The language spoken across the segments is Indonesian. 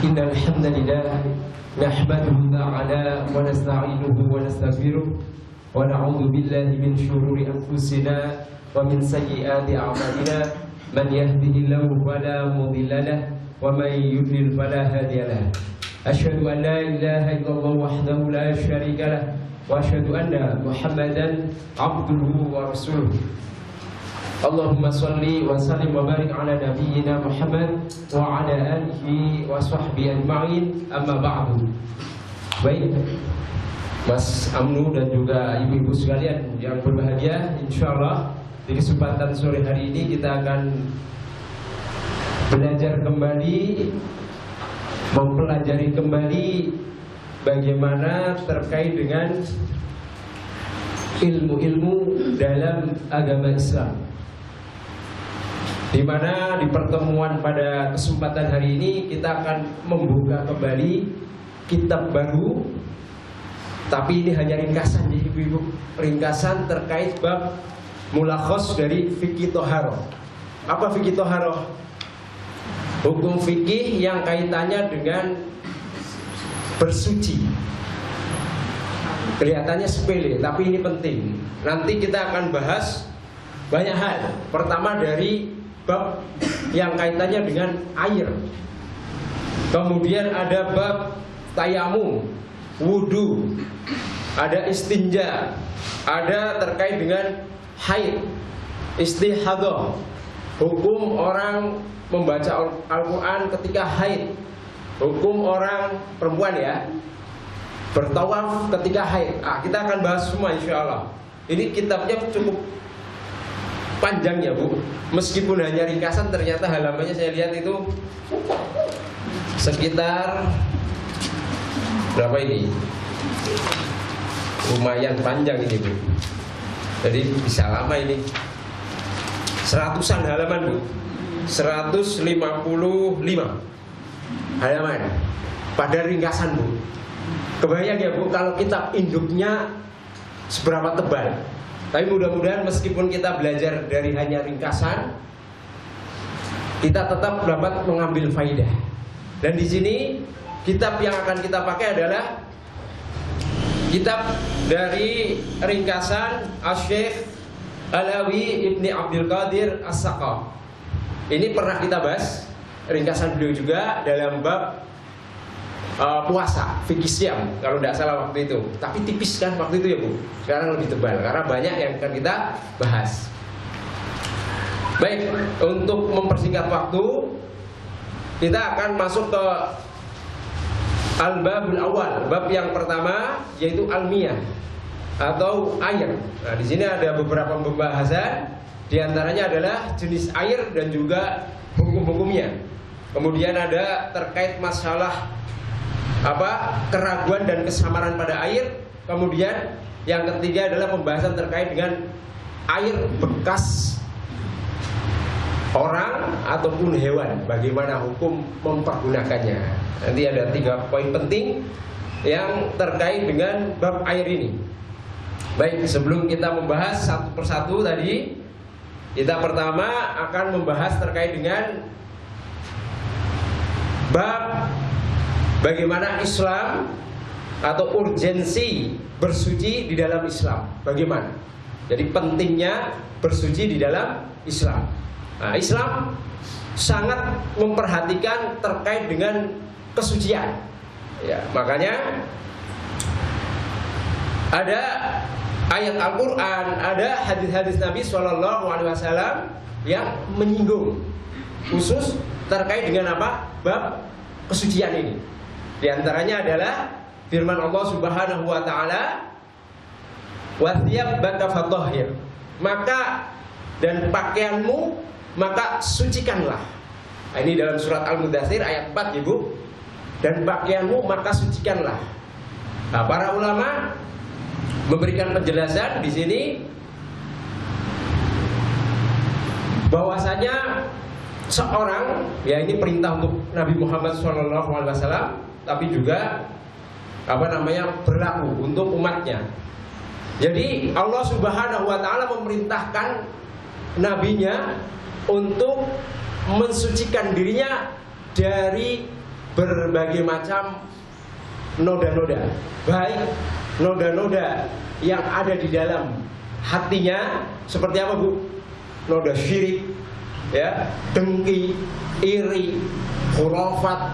إن الحمد لله نحمده تعالى ونستعينه ونستغفره ونعوذ بالله من شرور أنفسنا ومن سيئات أعمالنا من يهده الله فلا مضل له ومن يضلل فلا هادي له أشهد أن لا إله إلا الله وحده لا شريك له وأشهد أن محمدا عبده ورسوله Allahumma salli wa sallim wa barik ala nabiyyina Muhammad wa ala alihi wa sahbihi ajma'in, amma ba'du. Baik, Mas Amnu dan juga ibu-ibu sekalian yang berbahagia, insyaallah di kesempatan sore hari ini kita akan belajar kembali, mempelajari kembali bagaimana terkait dengan ilmu-ilmu dalam agama Islam. Di mana di pertemuan pada kesempatan hari ini kita akan membuka kembali kitab baru, tapi ini hanya ringkasan ya ibu-ibu, ringkasan terkait bab mulakhos dari fikih toharoh. Apa fikih toharoh? Hukum fikih yang kaitannya dengan bersuci. Kelihatannya sepele, tapi ini penting. Nanti kita akan bahas banyak hal. Pertama dari bab yang kaitannya dengan air. Kemudian ada bab tayamum, wudu, ada istinja, ada terkait dengan haid, istihadah, hukum orang membaca Al-Quran ketika haid, hukum orang perempuan ya bertawaf ketika haid. Kita akan bahas semua insyaallah. Ini kitabnya cukup panjang ya Bu, meskipun hanya ringkasan ternyata halamannya saya lihat itu sekitar berapa ini? Lumayan panjang ini Bu. Jadi bisa lama ini. Seratusan halaman Bu. 155 halaman pada ringkasan Bu. Kebayang ya Bu kalau kitab induknya seberapa tebal. Tapi mudah-mudahan meskipun kita belajar dari hanya ringkasan, kita tetap dapat mengambil faidah. Dan di sini kitab yang akan kita pakai adalah kitab dari ringkasan Asy-Syaikh Alawi Ibni Abdul Qadir As-Saqaf. Ini pernah kita bahas ringkasan beliau juga dalam bab puasa, fikih siam kalau tidak salah waktu itu. Tapi tipis kan waktu itu ya Bu. Sekarang lebih tebal karena banyak yang akan kita bahas. Baik, untuk mempersingkat waktu, kita akan masuk ke al-babul awal. Bab yang pertama yaitu al-miyah atau air. Nah, di sini ada beberapa pembahasan. Di antaranya adalah jenis air dan juga hukum-hukumnya. Kemudian ada terkait masalah keraguan dan kesamaran pada air. Kemudian yang ketiga adalah pembahasan terkait dengan air bekas orang ataupun hewan, bagaimana hukum mempergunakannya. Nanti ada 3 poin penting yang terkait dengan bab air ini. Baik, sebelum kita membahas satu persatu tadi, kita pertama akan membahas terkait dengan bab bagaimana Islam atau urgensi bersuci di dalam Islam. Bagaimana? Jadi pentingnya bersuci di dalam Islam. Nah, Islam sangat memperhatikan terkait dengan kesucian. Ya, makanya ada ayat Al-Quran, ada hadis-hadis Nabi SAW yang menyinggung khusus terkait dengan bab kesucian ini. Di antaranya adalah firman Allah Subhanahu wa taala, "Wa thiyabaka fatahhir." Maka dan pakaianmu maka sucikanlah. Nah, ini dalam surat Al-Mudaththir ayat 4 Ibu. Dan pakaianmu maka sucikanlah. Nah, para ulama memberikan penjelasan di sini bahwasanya seorang, ya ini perintah untuk Nabi Muhammad SAW, tapi juga berlaku untuk umatnya. Jadi Allah Subhanahu wa taala memerintahkan nabinya untuk mensucikan dirinya dari berbagai macam noda-noda, baik noda-noda yang ada di dalam hatinya seperti apa Bu? Noda syirik, ya, dengki, iri, khurafat.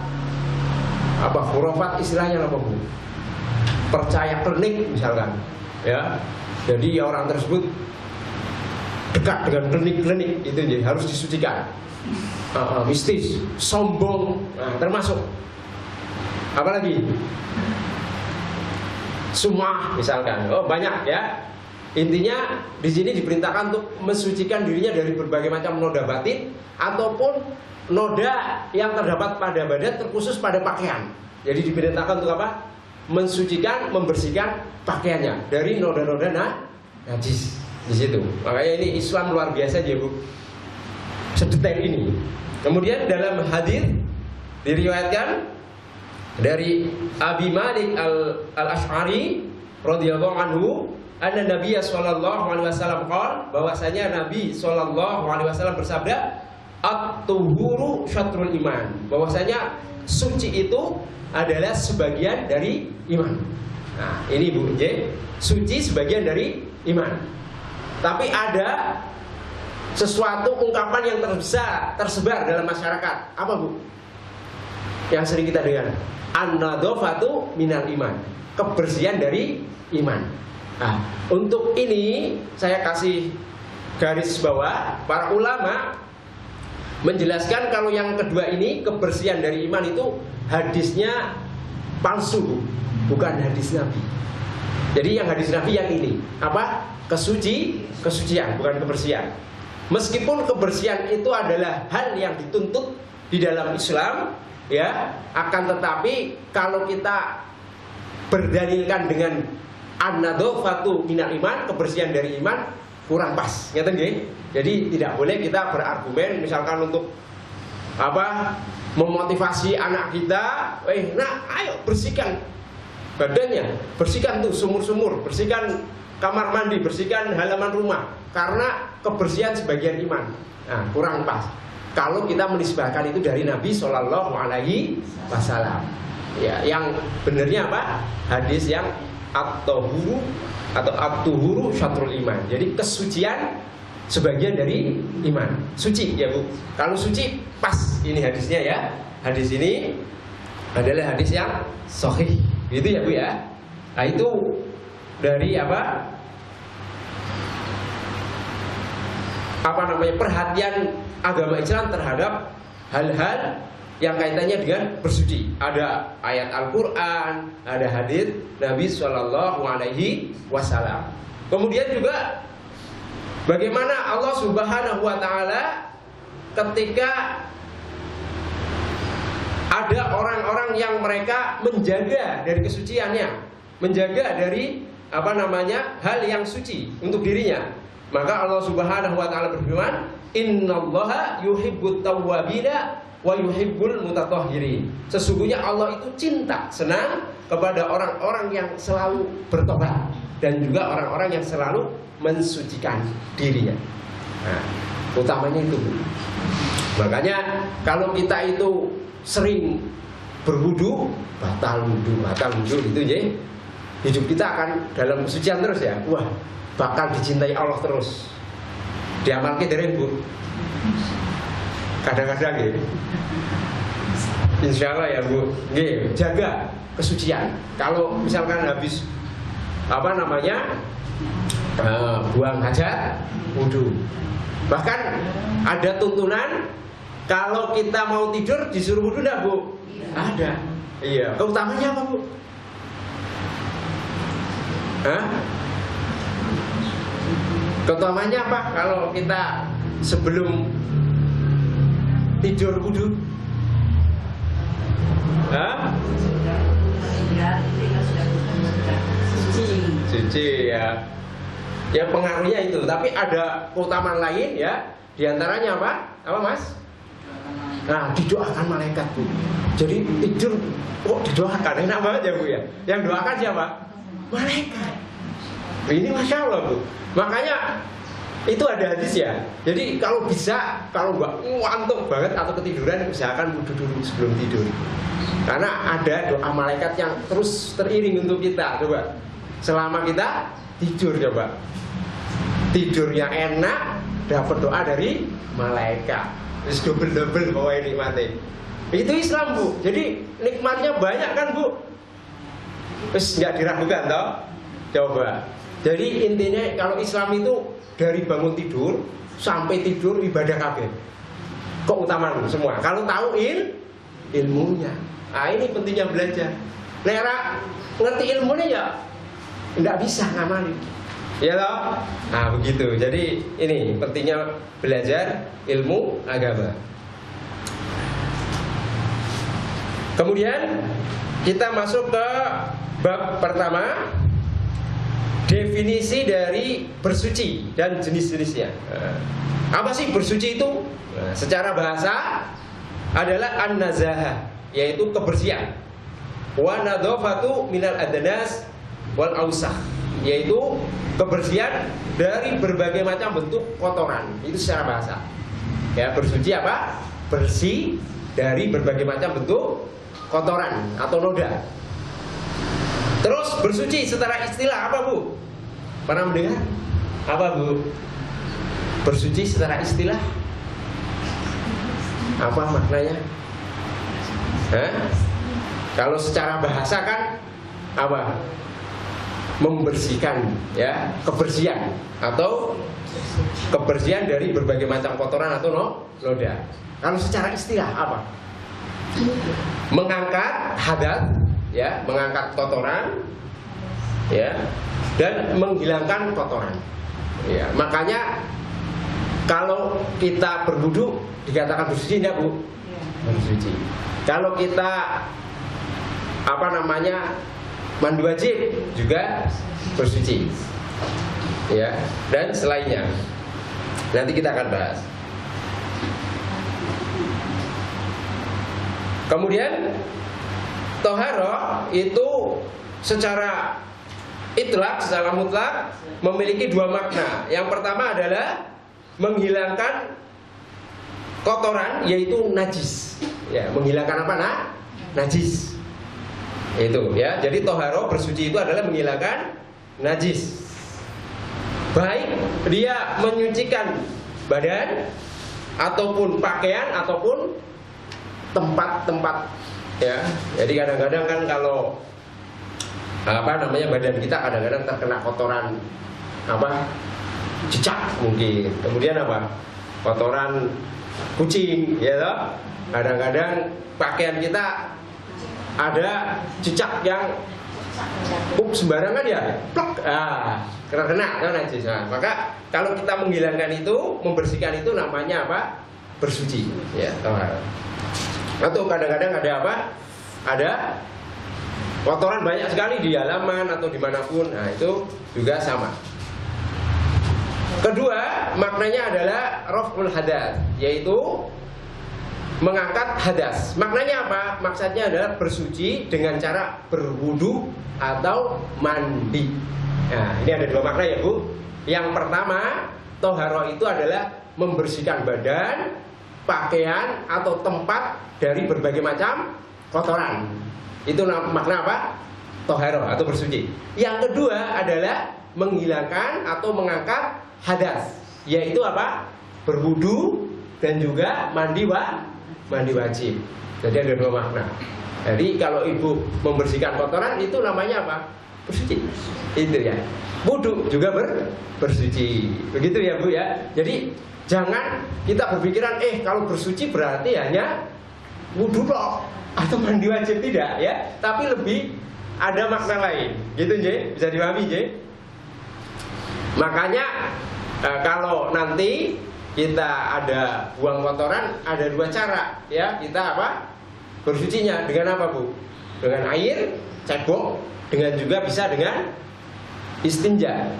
Apa khurafat istilahnya apa Bu? Percaya klinik misalkan, ya. Jadi orang tersebut dekat dengan klinik-klinik itu jadi harus disucikan. Mistis, sombong, termasuk. Apalagi sumah misalkan. Oh banyak ya. Intinya di sini diperintahkan untuk mensucikan dirinya dari berbagai macam noda batin ataupun noda yang terdapat pada badan terkhusus pada pakaian. Jadi diperintahkan untuk apa? Mensucikan, membersihkan pakaiannya dari noda-noda najis di situ. Makanya ini Islam luar biasa ya Bu, sedetail ini. Kemudian dalam hadis diriwayatkan dari Abi Malik al-Asy'ari radhiyallahu anhu, anna Nabiya sallallahu alaihi wasallam qala, bahwasanya Nabi sallallahu alaihi wasallam bersabda, at-tuhuru syatrul iman, bahwasanya suci itu adalah sebagian dari iman. Nah, ini Bu, suci sebagian dari iman. Tapi ada sesuatu ungkapan yang tersebar dalam masyarakat. Apa Bu? Yang sering kita dengar, an-nadhafatu minal iman, kebersihan dari iman. Nah, untuk ini saya kasih garis bawah, para ulama menjelaskan kalau yang kedua ini, kebersihan dari iman, itu hadisnya palsu, bukan hadis Nabi. Jadi yang hadis Nabi yang ini apa? Kesucian, bukan kebersihan. Meskipun kebersihan itu adalah hal yang dituntut di dalam Islam, ya, akan tetapi kalau kita berdalilkan dengan an-nadhafatu minal iman, kebersihan dari iman, kurang pas, ngerti nggih? Jadi tidak boleh kita berargumen misalkan untuk apa? Memotivasi anak kita, nak, ayo bersihkan badannya, bersihkan tuh sumur-sumur, bersihkan kamar mandi, bersihkan halaman rumah, karena kebersihan sebagian iman. Nah, kurang pas. Kalau kita menisbahkan itu dari Nabi Shallallahu Alaihi Wasallam, ya, yang benernya apa? Hadis yang at-tuhuru atau at-tuhuru syatrul iman. Jadi kesucian sebagian dari iman. Suci ya Bu. Kalau suci pas ini hadisnya ya. Hadis ini adalah hadis yang sahih. Gitu ya Bu ya. Nah itu dari apa? Apa namanya? Perhatian agama Islam terhadap hal-hal yang kaitannya dengan bersuci. Ada ayat Al-Quran, ada hadis Nabi Shallallahu Alaihi Wasallam. Kemudian juga bagaimana Allah Subhanahu Wa Taala ketika ada orang-orang yang mereka menjaga dari kesuciannya, menjaga dari apa namanya hal yang suci untuk dirinya. Maka Allah Subhanahu Wa Taala berfirman, Innallaha yuhibbut tawwabina wa yuhibbul mutatahhirin. Sesungguhnya Allah itu cinta, senang kepada orang-orang yang selalu bertobat dan juga orang-orang yang selalu mensucikan dirinya. Nah, utamanya itu. Makanya kalau kita itu sering berwudu, batal wudu itu ya. Hidup kita akan dalam kesucian terus ya. Wah, bakal dicintai Allah terus. Diamalkan dari Bu. Kadang-kadang ya. Insya Allah ya Bu, jaga kesucian. Kalau misalkan habis apa namanya buang hajat, wudu. Bahkan ada tuntunan kalau kita mau tidur disuruh wudu enggak Bu? Ada. Iya. Keutamanya apa Bu? Keutamanya apa kalau kita sebelum tidur wudu? Suci ya. Ya pengaruhnya itu, tapi ada keutamaan lain ya. Di antaranya apa? Apa Mas? Nah, didoakan malaikat Bu. Jadi tidur kok didoakan, enak banget ya Bu ya. Yang doakan siapa? Malaikat. Ini Masya Allah Bu. Makanya Itu ada hadis ya. Jadi kalau bisa, kalau nggak ngantuk banget atau ketiduran, usahakan wudhu dulu sebelum tidur. Karena ada doa malaikat yang terus teriring untuk kita. Coba, selama kita tidur, coba tidurnya enak, dapat doa dari malaikat. Terus double pokoknya nikmatnya. Itu Islam, Bu. Jadi nikmatnya banyak kan, Bu? Terus nggak diragukan toh? Coba. Jadi intinya kalau Islam itu dari bangun tidur sampai tidur ibadah kabeh. Keutamaan semua. Kalau tahu ilmunya. Nah, ini pentingnya belajar. Nera ngerti ilmunya ya nggak bisa ngamalin. Ya toh? Nah, begitu. Jadi ini pentingnya belajar ilmu agama. Kemudian kita masuk ke bab pertama, definisi dari bersuci dan jenis-jenisnya. Apa sih bersuci itu? Secara bahasa adalah an-nazahah, yaitu kebersihan. Wa nadhafatu minal adnas wal ausakh, yaitu kebersihan dari berbagai macam bentuk kotoran. Itu secara bahasa. Ya, bersuci apa? Bersih dari berbagai macam bentuk kotoran atau noda. Terus bersuci secara istilah apa, Bu? Pernah mendengar? Apa, Bu? Bersuci secara istilah apa maknanya? Kalau secara bahasa kan apa? Membersihkan, ya, kebersihan atau kebersihan dari berbagai macam kotoran atau noda. Kalau secara istilah apa? Mengangkat hadat, ya, mengangkat kotoran, ya, dan menghilangkan kotoran. Ya, makanya kalau kita berwudu dikatakan bersuci enggak, Bu? Bersuci. Kalau kita mandi wajib juga bersuci. Ya, dan selainnya. Nanti kita akan bahas. Kemudian toharoh itu secara itlaq, secara mutlak memiliki dua makna. Yang pertama adalah menghilangkan kotoran, yaitu najis. Ya, menghilangkan apa? Najis. Itu ya. Jadi toharoh bersuci itu adalah menghilangkan najis. Baik dia menyucikan badan ataupun pakaian ataupun tempat-tempat, ya. Jadi kadang-kadang kan kalau badan kita kadang-kadang terkena kotoran cicak mungkin, kemudian kotoran kucing, ya toh. Kadang-kadang pakaian kita ada cicak yang sembarangan ya, plok, kena kan najis. Maka kalau kita menghilangkan itu, membersihkan itu namanya apa? Bersuci, ya. Atau kadang-kadang ada kotoran banyak sekali di halaman atau dimanapun. Nah, itu juga sama. Kedua, maknanya adalah raf'ul hadas, yaitu mengangkat hadas. Maknanya apa? Maksudnya adalah bersuci dengan cara berwudu atau mandi. Nah, ini ada dua makna ya, Bu. Yang pertama, toharoh itu adalah membersihkan badan, pakaian atau tempat dari berbagai macam kotoran. Itu makna apa? Toharoh atau bersuci. Yang kedua adalah menghilangkan atau mengangkat hadas, yaitu apa? Berwudu dan juga mandi wajib. Jadi ada dua makna. Jadi kalau ibu membersihkan kotoran itu namanya apa? Bersuci. Itu ya. Wudu juga bersuci. Begitu ya, Bu ya. Jadi jangan kita berpikiran kalau bersuci berarti hanya wudu loh atau mandi wajib, tidak ya. Tapi lebih ada makna lain. Gitu, J. Bisa dipahami, J. Makanya kalau nanti kita ada buang kotoran, ada dua cara ya. Kita bersucinya dengan apa, Bu? Dengan air, cebok, dengan juga bisa dengan istinja.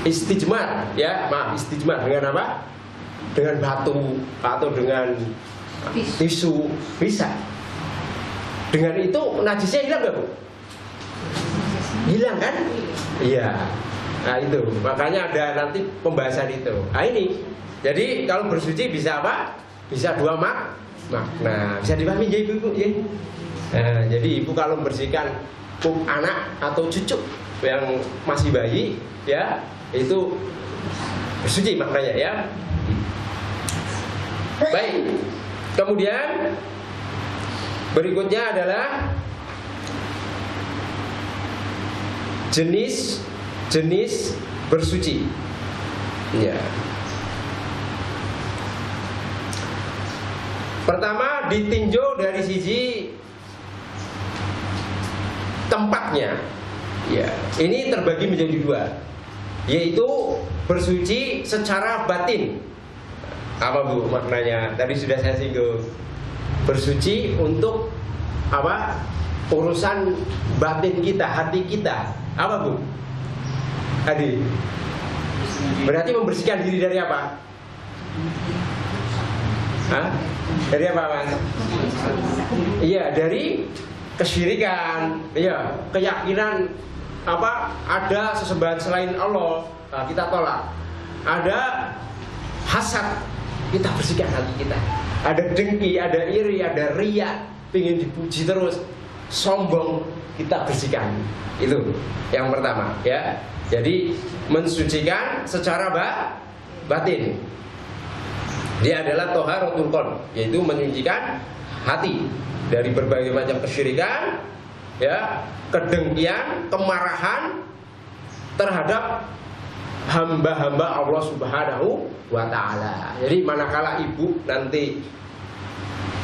Istijmar ya. Istijmar dengan apa? Dengan batu atau dengan tisu, bisa. Dengan itu najisnya hilang nggak, Bu? Hilang kan? Iya. Nah itu, makanya ada nanti pembahasan itu. Nah ini, jadi kalau bersuci bisa apa? Bisa dua makna. Bisa dipahami ya ibu ya. Nah, jadi ibu kalau membersihkan pup anak atau cucu yang masih bayi, ya itu bersuci maknanya ya. Baik. Kemudian berikutnya adalah jenis bersuci. Ya. Pertama ditinjau dari sisi tempatnya. Ya, ini terbagi menjadi dua, yaitu bersuci secara batin. Apa Bu maknanya? Tadi sudah saya singgung. Bersuci untuk apa? Urusan batin kita, hati kita. Apa Bu? Adi. Berarti membersihkan diri dari apa? Hah? Dari apa Mas? Iya, dari kesyirikan. Iya, keyakinan apa? Ada sesembahan selain Allah. Nah, kita tolak. Ada hasad, kita bersihkan hati kita. Ada dengki, ada iri, ada riya, ingin dipuji terus, sombong, kita bersihkan. Itu yang pertama ya. Jadi mensucikan secara batin. Dia adalah thaharatul qalb, yaitu menyucikan hati dari berbagai macam kesyirikan, ya, kedengkian, kemarahan terhadap hamba-hamba Allah Subhanahu wa taala. Jadi manakala ibu nanti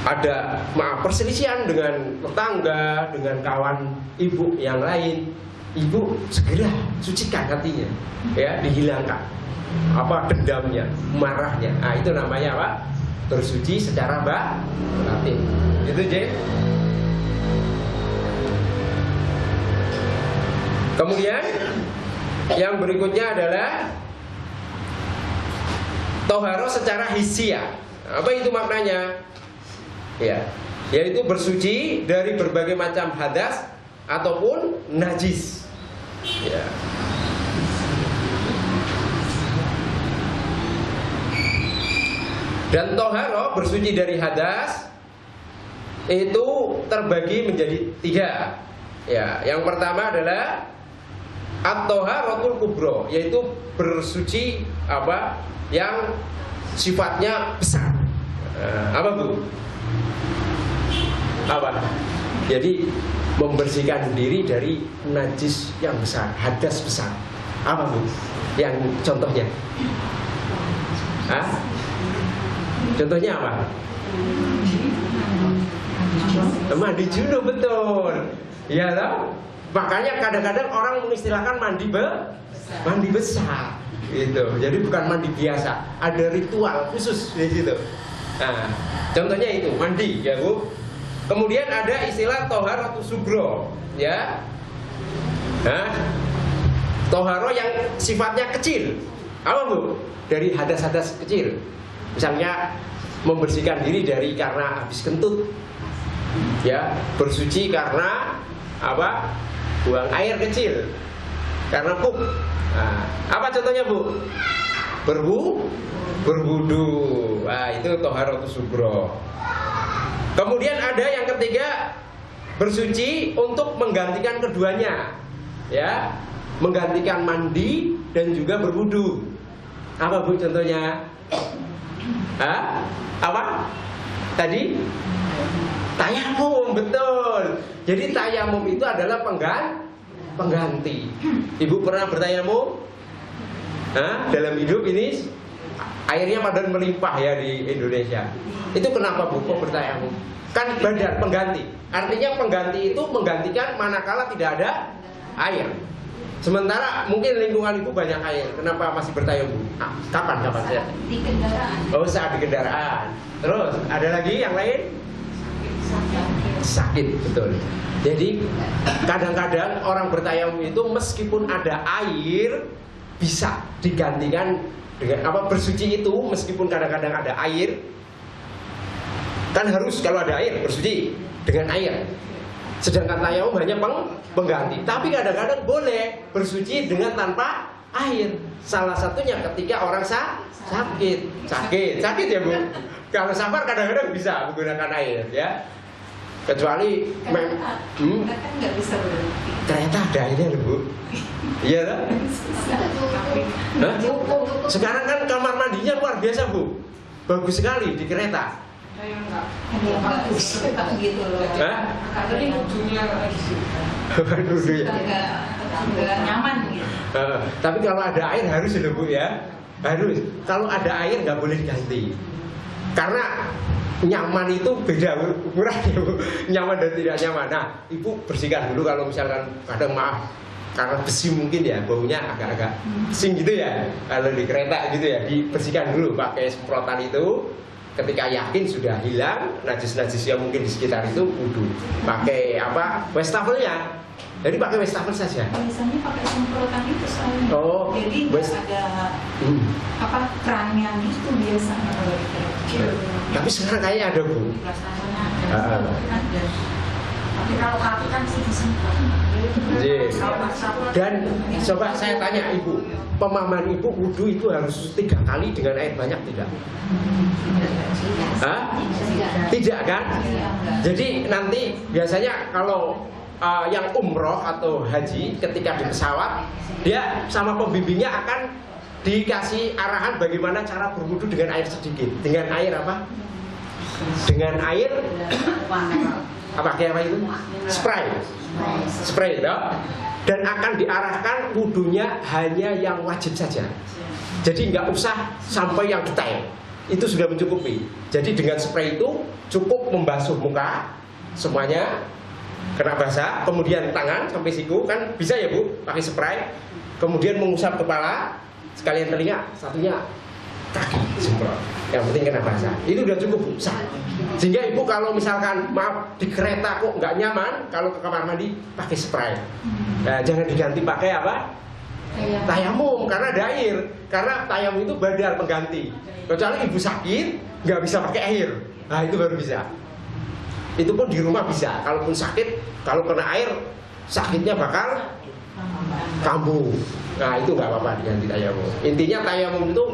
ada perselisihan dengan tetangga, dengan kawan ibu yang lain, ibu segera sucikan hatinya, ya, dihilangkan apa dendamnya, marahnya. Nah, itu namanya apa? Bersuci secara batin. Itu J. Kemudian yang berikutnya adalah toharo secara hisia. Apa itu maknanya? Ya, yaitu bersuci dari berbagai macam hadas ataupun najis. Ya. Dan toharo bersuci dari hadas itu terbagi menjadi tiga. Ya, yang pertama adalah at-toharatul kubro, yaitu bersuci apa yang sifatnya besar. Apa Bu? Apa? Jadi membersihkan diri dari najis yang besar, hadas besar. Apa Bu? Yang contohnya? Hah? Contohnya apa? Mandi junub, betul. Iya loh. Makanya kadang-kadang orang mengistilahkan mandi besar. Gitu. Jadi bukan mandi biasa, ada ritual khusus di situ. Nah, contohnya itu mandi, ya Bu. Kemudian ada istilah toharatus sugro, ya. Nah, toharo yang sifatnya kecil. Apa Bu? Dari hadas-hadas kecil. Misalnya membersihkan diri dari karena habis kentut, ya, bersuci karena apa? Buang air kecil, karena pup. Nah, apa contohnya Bu? Berwudu. Nah, itu toharatus sugro. Kemudian ada yang ketiga, bersuci untuk menggantikan keduanya, ya, menggantikan mandi dan juga berwudu. Apa Bu contohnya? Hah? Apa? Tadi? Tayamum, betul. Jadi tayamum itu adalah pengganti. Ibu pernah bertayamum? Hah? Dalam hidup ini airnya pada melimpah ya di Indonesia. Itu kenapa Bu kok bertayamum? Kan badar pengganti. Artinya pengganti itu menggantikan manakala tidak ada air. Sementara mungkin lingkungan ibu banyak air, kenapa masih bertayamum? Kapan ya? Di kendaraan. Oh, saat di kendaraan. Terus ada lagi yang lain? Sakit, betul. Jadi kadang-kadang orang bertayamum itu meskipun ada air bisa digantikan dengan apa, bersuci itu meskipun kadang-kadang ada air. Kan harus kalau ada air bersuci dengan air. Sedangkan tayamum hanya pengganti. Tapi kadang-kadang boleh bersuci dengan tanpa Air. Salah satunya ketika orang sakit ya Bu. Kalau safar kadang-kadang bisa menggunakan air ya. Kecuali kereta kan nggak bisa berhenti. kereta ada airnya loh Bu. Iya kan? Sekarang kan kamar mandinya luar biasa Bu. Bagus sekali di kereta. Ada yang bagus gitu loh. Hah? Ada yang ujungnya Waduh ya. nggak nyaman gitu. Tapi kalau ada air harus loh Bu ya. Harus. Kalau ada air nggak boleh diganti. Karena nyaman itu beda ukurannya Bu. Nyaman dan tidak nyaman. Nah, Ibu bersihkan dulu kalau misalkan kadang maaf karena besi mungkin ya baunya agak-agak pesing gitu ya. Kalau di kereta gitu ya dibersihkan dulu pakai semprotan itu. Ketika yakin sudah hilang najis-najis yang mungkin di sekitar itu wudu. Pakai apa? Wastafelnya. Jadi pakai wastafel saja. Biasanya pakai semprotan itu soalnya. Oh, jadi nggak ada kerannya itu biasanya kalau di kecil. Tapi sekarang kayaknya ada Bu. Biasanya ada. Tapi kalau kaki kan sih disemprot. Yes. Dan coba saya tanya Ibu, pemahaman Ibu wudu itu harus 3 kali dengan air banyak tidak? Hah? Tidak kan? Jadi nanti biasanya kalau yang umroh atau haji ketika di pesawat dia sama pembimbingnya akan dikasih arahan bagaimana cara berwudu dengan air sedikit. Dengan air apa? Dengan air apa kayak apa itu? Spray ya? Dan akan diarahkan wudunya hanya yang wajib saja. Jadi nggak usah sampai yang detail. Itu sudah mencukupi. Jadi dengan spray itu cukup membasuh muka semuanya kena basah, kemudian tangan sampai siku kan bisa ya Bu pakai spray. Kemudian mengusap kepala, sekalian telinga, satunya kaki semprot. Yang penting kena basah. Itu udah cukup Bu. Sehingga Ibu kalau misalkan maaf di kereta kok nggak nyaman, kalau ke kamar mandi pakai spray. Nah, jangan diganti pakai apa? Tayamum karena ada air. Karena tayamum itu badal pengganti. Kecuali Ibu sakit nggak bisa pakai air. Nah itu baru bisa. Itu pun di rumah bisa. Kalaupun sakit, kalau kena air sakitnya bakal kambuh. Nah itu nggak apa-apa diganti tayamum. Intinya tayamum itu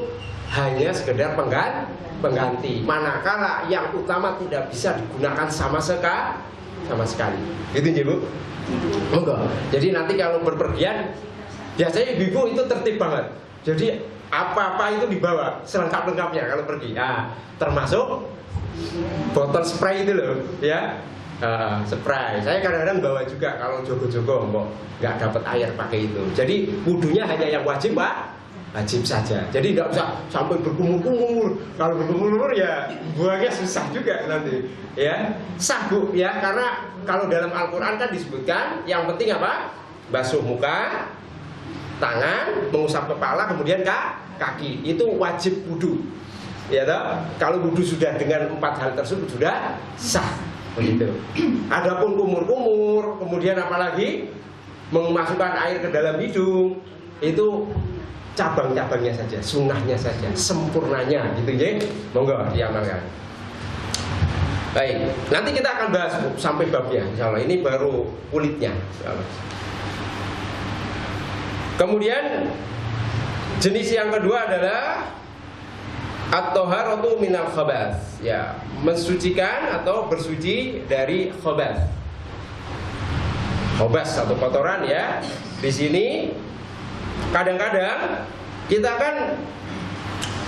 hanya sekedar pengganti. Manakala yang utama tidak bisa digunakan sama sekali. Gitu ya Bu? Enggak. Jadi nanti kalau berpergian biasanya ibu-ibu itu tertib banget. Jadi apa-apa itu dibawa selengkap-lengkapnya kalau pergi. Nah, termasuk botol spray itu loh, ya. Spray. Saya kadang-kadang bawa juga kalau jogo-jogo, nggak dapat air pakai itu. Jadi wudunya hanya yang wajib, Pak. Wajib saja. Jadi nggak usah sampai berkumur-kumur. Kalau berkumur ya buangnya susah juga nanti. Ya, sah Bu ya. Karena kalau dalam Al-Quran kan disebutkan yang penting apa? Basuh muka, tangan, mengusap kepala, kemudian kaki. Itu wajib wudu. Ya toh? Kalau wudu sudah dengan 4 hal tersebut sudah sah. Begitu. Adapun kumur-kumur, kemudian apalagi memasukkan air ke dalam hidung, itu cabang-cabangnya saja, sunnahnya saja, sempurnanya gitu ya. Monggo diamalkan. Baik, nanti kita akan bahas sampai babnya insyaallah. Ini baru kulitnya insyaallah. Kemudian jenis yang kedua adalah at-thaharatu minal khabath. Ya, mensucikan atau bersuci dari khabath. Khabath atau kotoran ya. Di sini kadang-kadang kita kan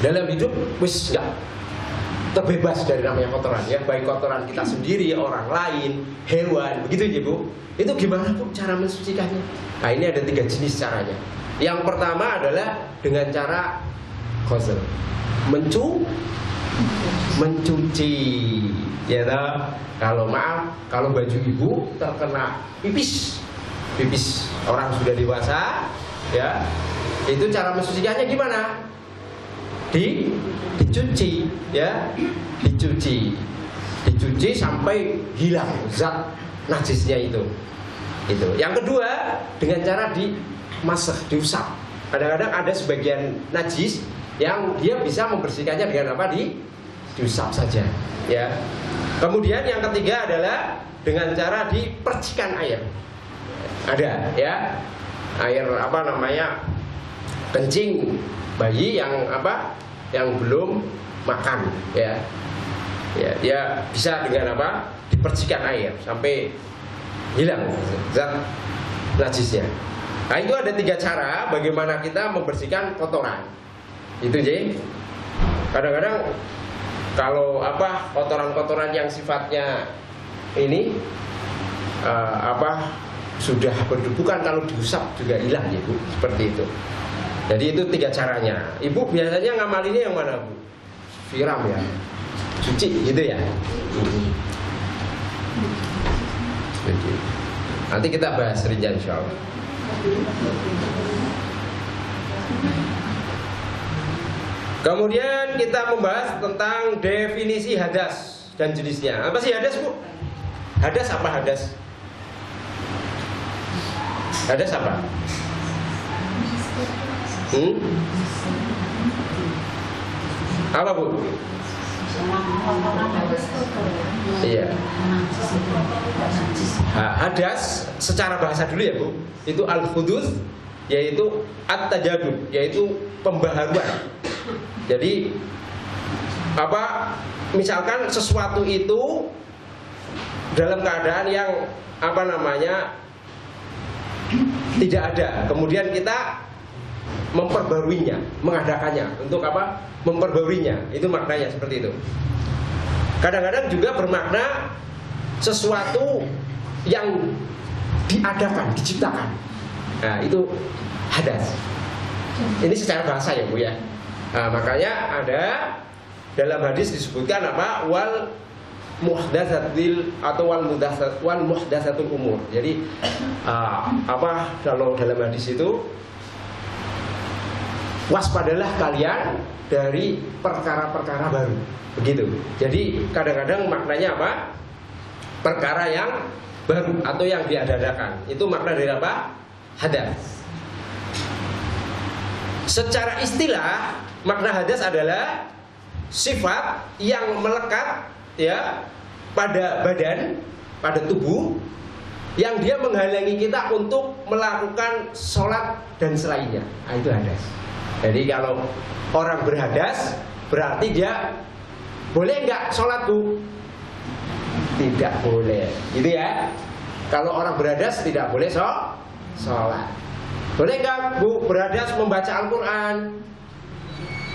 dalam hidup wis enggak terbebas dari namanya kotoran ya, baik kotoran kita sendiri, orang lain, hewan, begitu ya Bu. Itu gimana Bu cara mensucikannya? Nah ini ada 3 jenis caranya. Yang pertama adalah dengan cara ghusl, mencuci, ya toh. Kalau maaf, kalau baju Ibu terkena pipis orang sudah dewasa, ya, itu cara mensucikannya gimana? Dicuci, ya, dicuci sampai hilang zat najisnya itu. Yang kedua dengan cara dimasak, diusap. Kadang-kadang ada sebagian najis yang dia bisa membersihkannya dengan apa? Diusap saja, ya. Kemudian yang ketiga adalah dengan cara dipercikan air. Ada, ya, air apa namanya? kencing bayi yang apa? Yang belum makan, ya. Ya, dia bisa dengan apa? Dipercikan air sampai hilang zat najisnya. Nah, itu ada 3 cara bagaimana kita membersihkan kotoran. Itu J. Kadang-kadang kalau apa kotoran-kotoran yang sifatnya ini sudah berdebukan, kalau diusap juga hilang ya Bu, seperti itu. Jadi itu 3 caranya. Ibu biasanya ngamalinnya yang mana Bu? Siram ya, cuci gitu ya. Jadi, nanti kita bahas rinci insya Allah. Kemudian kita membahas tentang definisi hadas dan jenisnya. Apa sih hadas Bu? Hadas apa hadas? Hadas apa? Apa Bu? Iya. Hadas secara bahasa dulu ya Bu. Itu al-hudus, yaitu at-tajadud, yaitu pembaharuan. Jadi apa? Misalkan sesuatu itu dalam keadaan yang apa namanya tidak ada, kemudian kita memperbaruinya, mengadakannya. Untuk apa? Memperbaruinya. Itu maknanya seperti itu. Kadang-kadang juga bermakna sesuatu yang diadakan, diciptakan. Nah, itu hadas. Ini secara bahasa ya Bu ya. Nah, makanya ada dalam hadis disebutkan apa? Wal muhdatsatil atau wal muhdatsatul umur. Jadi apa kalau dalam hadis itu waspadalah kalian dari perkara-perkara baru. Begitu. Jadi kadang-kadang maknanya apa? Perkara yang baru atau yang diadakan. Itu makna dari apa? Hadas. Secara istilah makna hadas adalah sifat yang melekat ya pada badan, pada tubuh, yang dia menghalangi kita untuk melakukan sholat dan selainnya. Nah, itu hadas. Jadi kalau orang berhadas berarti dia boleh nggak sholat Bu? Tidak boleh, gitu ya. Kalau orang berhadas tidak boleh sholat. Boleh nggak Bu berhadas membaca Al-Quran?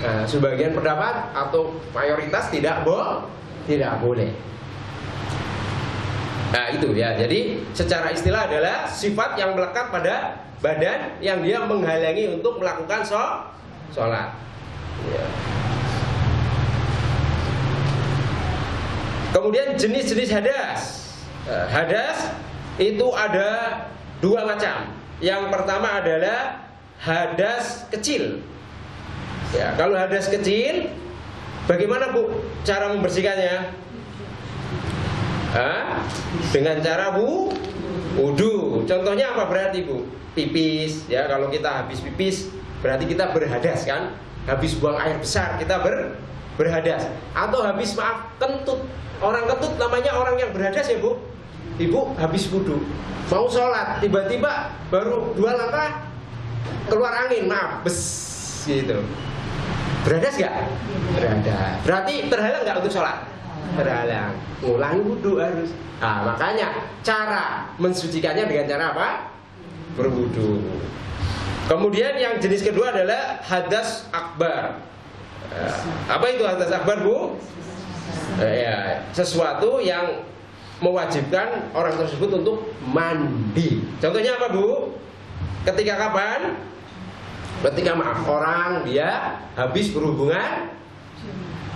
Nah, sebagian pendapat atau mayoritas tidak boleh. Nah itu ya. Jadi secara istilah adalah sifat yang melekat pada badan yang dia menghalangi untuk melakukan sholat. Ya. Kemudian jenis-jenis hadas. Hadas itu ada 2 macam. Yang pertama adalah hadas kecil. Ya, kalau hadas kecil, bagaimana Bu cara membersihkannya? Dengan cara wudu. Contohnya apa berarti Bu? Pipis. Ya, kalau kita habis pipis, berarti kita berhadas kan? Habis buang air besar kita berhadas. Atau habis kentut. Orang kentut namanya orang yang berhadas ya Bu. Ibu habis wudu, mau sholat, tiba-tiba baru 2 langkah keluar angin, bes gitu. Berhadas gak? Berhadas. Berarti terhalang gak untuk sholat? Terhalang. Ulangi wudu harus. Nah, makanya cara mensucikannya dengan cara apa? Berwudu. Kemudian yang jenis kedua adalah hadas akbar. Apa itu hadas akbar Bu? Ya, sesuatu yang mewajibkan orang tersebut untuk mandi. Contohnya apa Bu? Ketika kapan? Ketika orang dia habis berhubungan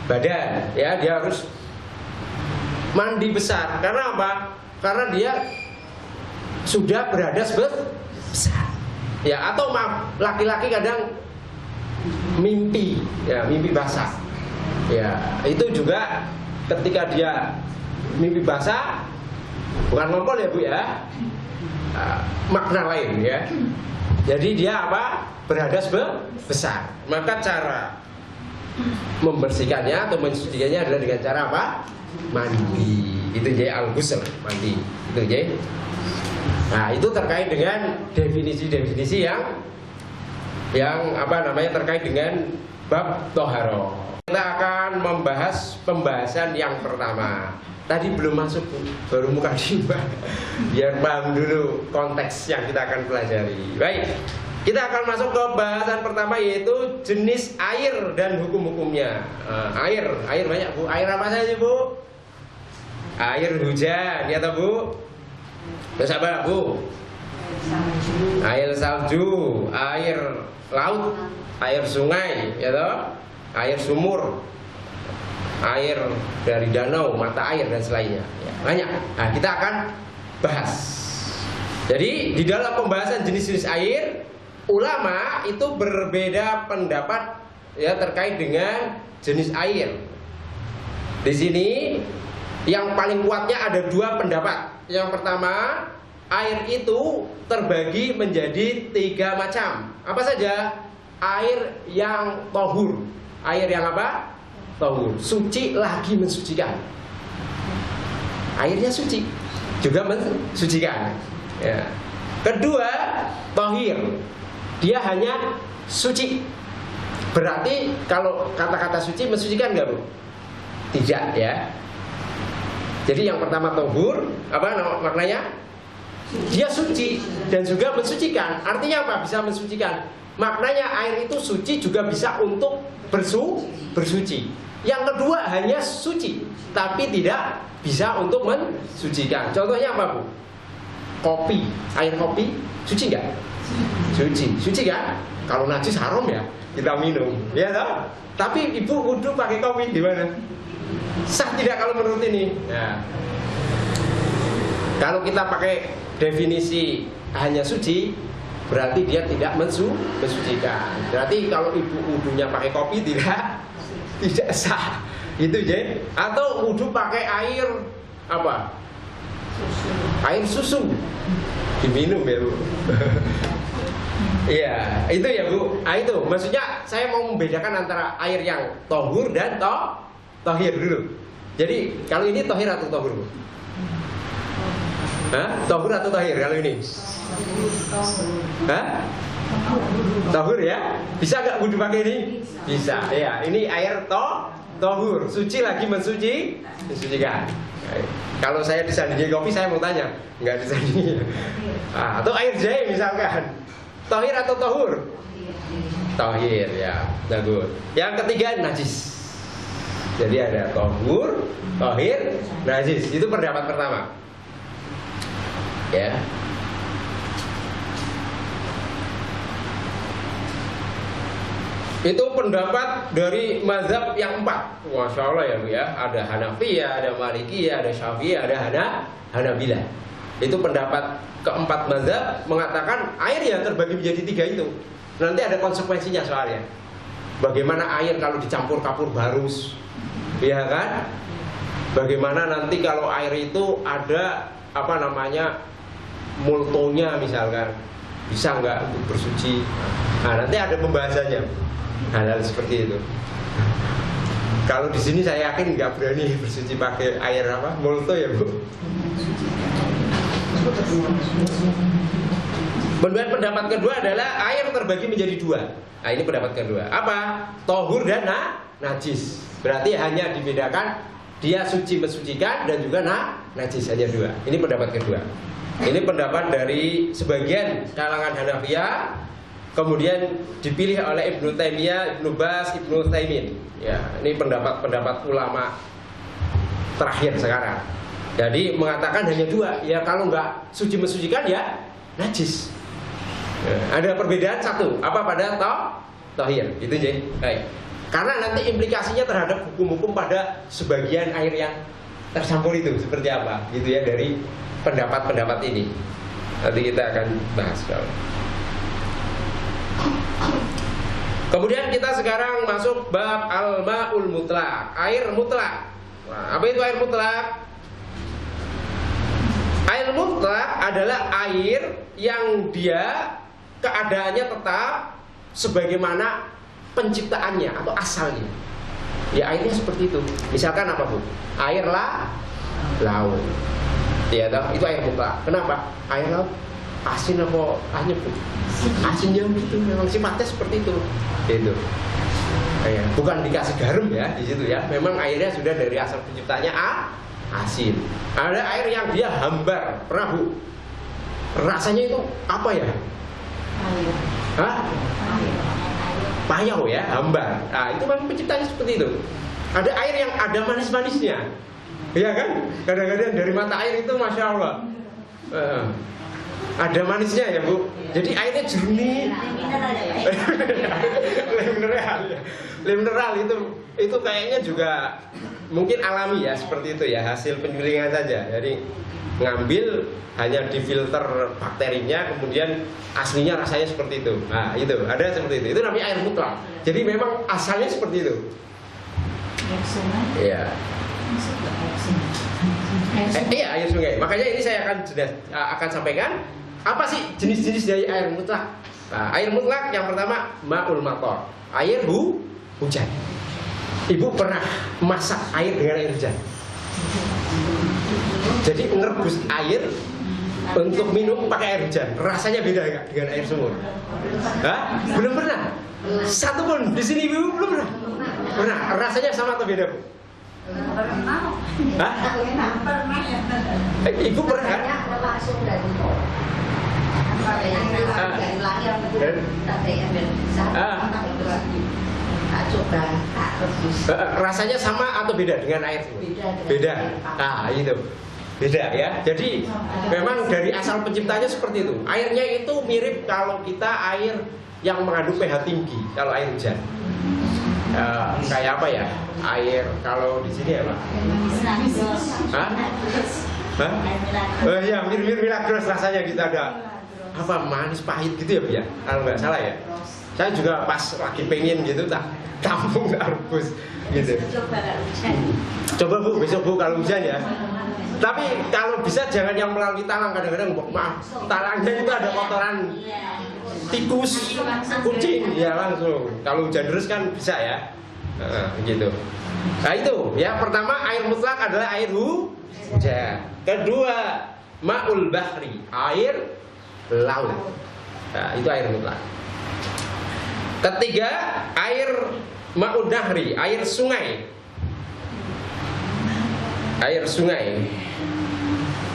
badan, ya dia harus mandi besar. Karena apa? Karena dia sudah berhadas besar. Ya, atau laki-laki kadang mimpi, ya mimpi basah. Ya, itu juga ketika dia mimpi basah, bukan ngompol ya Bu ya, makna lain ya. Jadi dia apa? Berhadas besar. Maka cara membersihkannya atau mensucikannya adalah dengan cara apa? Mandi. Itu jadi al-ghusl, mandi. Itu jadi. Nah, itu terkait dengan definisi-definisi yang yang terkait dengan bab toharo. Kita akan membahas pembahasan yang pertama. Tadi belum masuk, baru mukadimah. Biar paham dulu konteks yang kita akan pelajari. Baik, kita akan masuk ke bahasan pertama, yaitu jenis air dan hukum-hukumnya. Air banyak Bu. Air apa saja Bu? Air hujan, ya toh Bu? Terus apa Bu? Air salju, air laut, air sungai, ya toh? Air sumur, air dari danau, mata air dan selainnya. Ya, banyak. Nah, kita akan bahas. Jadi di dalam pembahasan jenis-jenis air, ulama itu berbeda pendapat ya terkait dengan jenis air. Di sini yang paling kuatnya ada dua pendapat. Yang pertama, air itu terbagi menjadi 3 macam. Apa saja? Air yang tohur. Air yang apa? Tohur. Suci lagi mensucikan. Airnya suci, juga mensucikan. Ya. Kedua, tohir. Dia hanya suci. Berarti kalau kata-kata suci mensucikan nggak Bu? Tidak ya. Jadi yang pertama tohur, apa maknanya? Dia suci dan juga mensucikan. Artinya apa? Bisa mensucikan. Maknanya air itu suci juga bisa untuk bersuci. Yang kedua hanya suci, tapi tidak bisa untuk mensucikan. Contohnya apa Bu? Kopi, air kopi suci nggak? Suci kan? Kalau najis haram ya kita minum, ya toh? Tapi ibu wudhu pakai kopi gimana? Sah tidak kalau menurut ini? Ya. Kalau kita pakai definisi hanya suci, berarti dia tidak mensucikan. Berarti kalau ibu wudhunya pakai kopi tidak sah. Itu ya. Atau wudhu pakai air apa? Air susu diminum ya Bu. Iya, itu ya Bu. Nah, itu maksudnya saya mau membedakan antara air yang tohur dan tohir dulu. Jadi kalau ini tohir atau tohur Bu? Hah? Tohur atau tohir kalau ini? Hah? Tohur ya? Bisa nggak wudhu pakai ini? Bisa. Ya, ini air tohur, suci lagi mensucikan. Kalau saya disandingi kopi, saya mau tanya, nggak disandingi. Atau air jahe misalkan, tohir atau tohur? Tohir ya, bagus. Yang ketiga najis. Jadi ada tohur, tohir, najis. Itu pendapat pertama. Ya. Itu pendapat dari mazhab yang 4. Masya Allah ya Bu ya. Ada Hanafiyah, ada Malikiyah, ada Syafi'iyah, ada Hanabilah. Itu pendapat keempat mazhab mengatakan air ya terbagi menjadi 3 itu. Nanti ada konsekuensinya soalnya. Bagaimana air kalau dicampur kapur barus, ya kan? Bagaimana nanti kalau air itu ada multonya misalkan, bisa nggak untuk bersuci? Nah, nanti ada pembahasannya. Hal-hal seperti itu. Kalau di sini saya yakin nggak berani bersuci pakai air multo ya Bu. Kemudian pendapat kedua adalah air terbagi menjadi 2. Nah ini pendapat kedua. Apa? Tohur dan najis. Berarti hanya dibedakan dia suci mensucikan dan juga najis, hanya 2. Ini pendapat kedua. Ini pendapat dari sebagian kalangan Hanafiyah. Kemudian dipilih oleh Ibnu Taimiyah, Ibnu Baz, Ibnu Utsaimin. Ya, ini pendapat ulama terakhir sekarang. Jadi mengatakan hanya 2. Ya kalau nggak suci mensucikan ya najis. Ya, ada perbedaan 1. Apa pada tohir? Itu jadi. Baik. Karena nanti implikasinya terhadap hukum-hukum pada sebagian air yang tercampur itu seperti apa, gitu ya dari pendapat-pendapat ini. Nanti kita akan bahas kalau. Kemudian kita sekarang masuk bab al-ma'ul mutlak, air mutlak. Nah, apa itu air mutlak? Air mutlak adalah air yang dia keadaannya tetap sebagaimana penciptaannya atau asalnya. Ya airnya seperti itu. Misalkan apa Bu? Air laut. Ya, itu air mutlak. Kenapa? Air laut asin apa anyep Bu? Asinnya gitu, memang sifatnya seperti itu. Gitu. Ya, bukan dikasih garam ya di situ ya. Memang airnya sudah dari asal penciptanya asin. Ada air yang dia hambar, pernah Bu? Rasanya itu apa ya? Hah? Payau ya, hambar. Nah, itu memang penciptanya seperti itu. Ada air yang ada manis-manisnya. Iya kan? Kadang-kadang dari mata air itu Masya Allah ada manisnya ya Bu. Jadi airnya jernih. Lem mineral itu kayaknya juga mungkin alami ya, seperti itu ya, hasil penyulingan saja. Jadi ngambil hanya difilter bakterinya, kemudian aslinya rasanya seperti itu. Nah itu ada seperti itu. Itu namanya air mutlak. Jadi memang asalnya seperti itu. Iya. Iya, air sungai. Makanya ini saya akan sampaikan apa sih jenis-jenis dari air mutlak. Nah, air mutlak yang pertama ma'ul mator, air hujan. Ibu pernah masak air dengan air hujan? Jadi ngerebus air untuk minum pakai air hujan, rasanya beda nggak dengan air sumur? Hah? Belum pernah? Satu pun di sini Ibu belum pernah? Pernah? Rasanya sama atau beda Bu? Hah? Ibu pernah kan? Rasanya sama atau beda dengan air sumur? Beda. Ah itu. Beda ya. Jadi memang dari asal penciptanya seperti itu. Airnya itu mirip kalau kita air yang mengandung pH tinggi kalau air hujan. Kayak apa ya? Air kalau di sini apa? Hah? Hah? Oh iya, mirip Milagros rasanya gitu, ada apa manis pahit gitu ya Bu ya? Kalau nggak salah ya. Saya juga pas lagi pengen gitu tak tampung rebus gitu. Coba Bu besok Bu kalau hujan ya. Tapi kalau bisa jangan yang melalui talang, kadang-kadang maaf talangnya itu ada kotoran tikus, kucing, ya langsung. Kalau hujan deras kan bisa ya, gitu. Nah itu ya, pertama air mutlak adalah air hujan. Kedua ma'ul bahri, air laut. Nah itu air mutlak. Ketiga air ma'ud nahri, air sungai. Air sungai.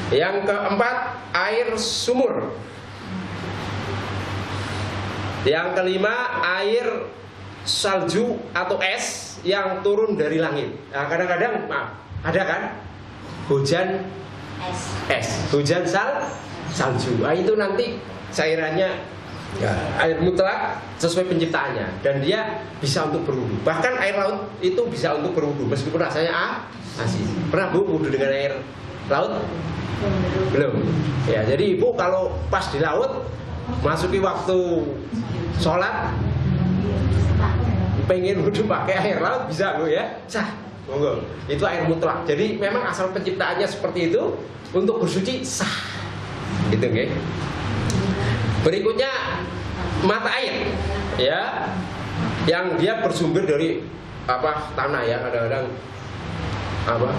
Yang keempat air sumur. Yang kelima air salju atau es yang turun dari langit. Nah, kadang-kadang ada kan hujan es, hujan salju. Nah, itu nanti cairannya ya, air mutlak sesuai penciptaannya, dan dia bisa untuk berwudu. Bahkan air laut itu bisa untuk berwudu meskipun rasanya asin. Pernah Bu wudu dengan air laut? Belum. Ya, jadi Ibu kalau pas di laut masuki waktu sholat pengen wudu pakai air laut bisa Bu ya, sah, monggo. Itu air mutlak. Jadi memang asal penciptaannya seperti itu, untuk bersuci sah, gitu okay? Berikutnya mata air, ya, yang dia bersumber dari apa tanah ya, kadang-kadang apa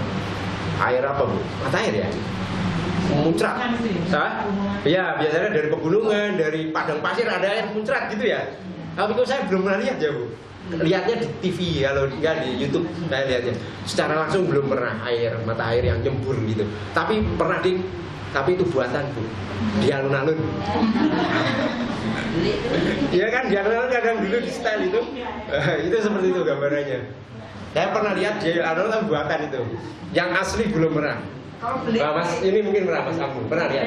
air apa Bu? Mata air ya, muncrat, ya biasanya dari pegunungan, dari padang pasir ada air muncrat gitu ya. Tapi kok saya belum pernah lihat ya Bu. Lihatnya di TV, kalau nggak di YouTube saya lihatnya. Secara langsung belum pernah mata air yang nyembur gitu. Tapi pernah tapi itu buatan Bu, di alun-alun. Iya kan, di alun-alun kadang dulu di style itu. Itu seperti itu gambarannya. Saya pernah lihat di alun-alun buatan itu. Yang asli belum pernah. Nah, Mas ini mungkin pernah, Mas Amu pernah lihat?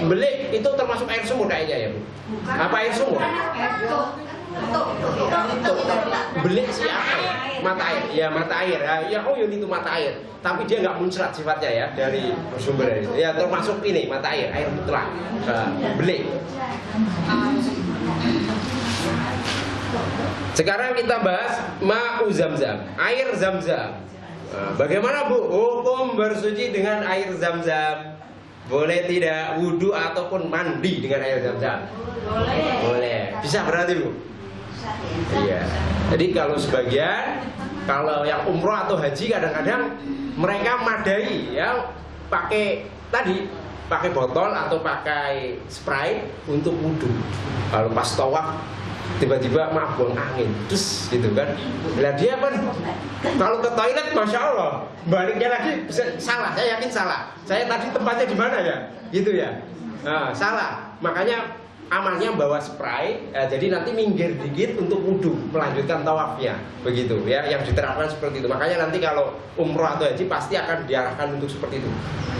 Belik itu termasuk air sumur kayaknya ya Bu. Apa air sumur? Belik siapa ya? Mata air, ya mata air. Ya oh itu mata air. Tapi dia nggak muncrat sifatnya ya dari sumber dari itu. Ya termasuk ini mata air mutlak. Belik. Sekarang kita bahas ma'u zamzam, air zam-zam. Bagaimana Bu hukum bersuci dengan air zam-zam? Boleh tidak wudu ataupun mandi dengan air zam-zam? Boleh. Bisa berarti Bu? Iya. Jadi kalau sebagian, kalau yang umroh atau haji kadang-kadang mereka madai ya, pakai tadi, pakai botol atau pakai spray untuk wudhu. Kalau pas tawaf tiba-tiba maaf buang angin, terus gitu kan. Lah dia kan kalau ke toilet masya Allah baliknya lagi bisa salah. Saya yakin salah. Saya tadi tempatnya di mana ya? Gitu ya. Nah, salah. Makanya amalnya bawa spray, jadi nanti minggir dikit untuk wudhu, melanjutkan tawafnya, begitu ya. Yang diterapkan seperti itu. Makanya nanti kalau umroh atau haji pasti akan diarahkan untuk seperti itu.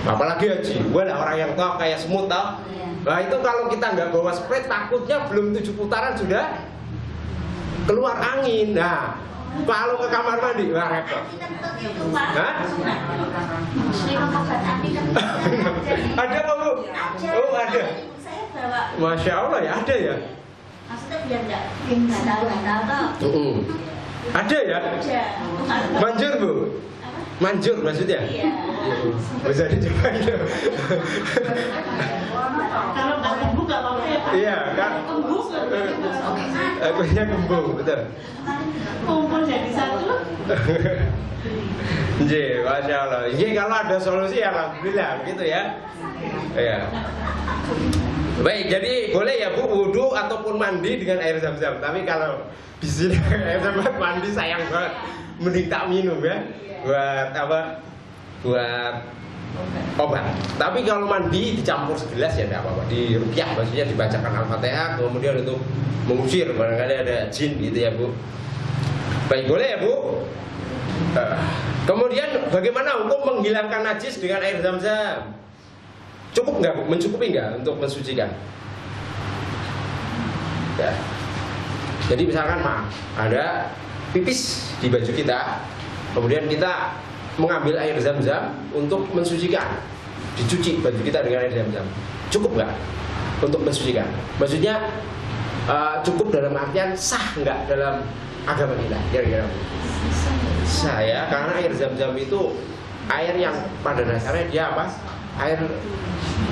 Apalagi haji, walah orang yang tawaf kayak semut tau. Nah itu kalau kita nggak bawa spray, takutnya belum 7 putaran sudah keluar angin. Nah, kalau ke kamar mandi, wah repot. Hah? Ada apa Bu? Oh ada. Masya Allah ya, ada ya. Maksudnya biar nggak tahu. Ada ya. Manjur Bu. Manjur maksudnya. Iya. Bisa dicoba itu. Kalau nggak kembung nggak apa-apa ya Pak? Iya kan. Kembung Akunya kembung, betul. kumpul jadi satu. Nggih, Masya Allah. Nggih, kalau ada solusi alhamdulillah begitu ya. Iya. Baik, jadi boleh ya Bu wudhu ataupun mandi dengan air zam-zam. Tapi kalau di sini air zam-zam mandi sayang banget. Mending tak minum ya. Buat apa? Buat obat. Tapi kalau mandi dicampur segelas ya tidak apa-apa. Di ruqyah maksudnya dibacakan Al-Fatihah, kemudian untuk mengusir barangkali ada jin gitu ya Bu. Baik, boleh ya Bu. Kemudian bagaimana hukum menghilangkan najis dengan air zam-zam? Cukup nggak Bu? Mencukupi nggak untuk mensucikan? Ya. Jadi misalkan maaf, ada pipis di baju kita, kemudian kita mengambil air zam-zam untuk mensucikan, dicuci baju kita dengan air zam-zam. Cukup nggak untuk mensucikan? Maksudnya cukup dalam artian sah nggak dalam agama kita? Kira-kira saya, karena air zam-zam itu air yang pada dasarnya dia apa? Air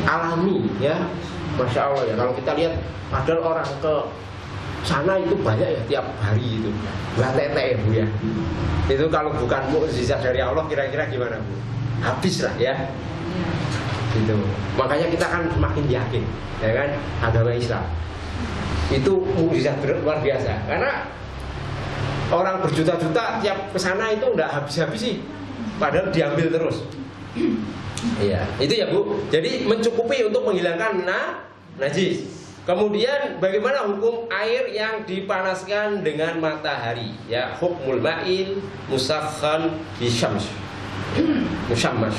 alami ya, Masya Allah ya. Kalau kita lihat padahal orang ke sana itu banyak ya tiap hari itu nggak tete ya Bu ya. Itu kalau bukan mukjizat dari Allah kira-kira gimana Bu? Habis lah ya. Gitu. Makanya kita kan semakin yakin ya kan agama Islam itu mukjizat luar biasa. Karena orang berjuta-juta tiap kesana itu nggak habis-habis sih, padahal diambil terus. Iya, itu ya Bu. Jadi mencukupi untuk menghilangkan najis. Kemudian bagaimana hukum air yang dipanaskan dengan matahari? Ya, hukmul ma'in musakhan bisyams. Musyammas.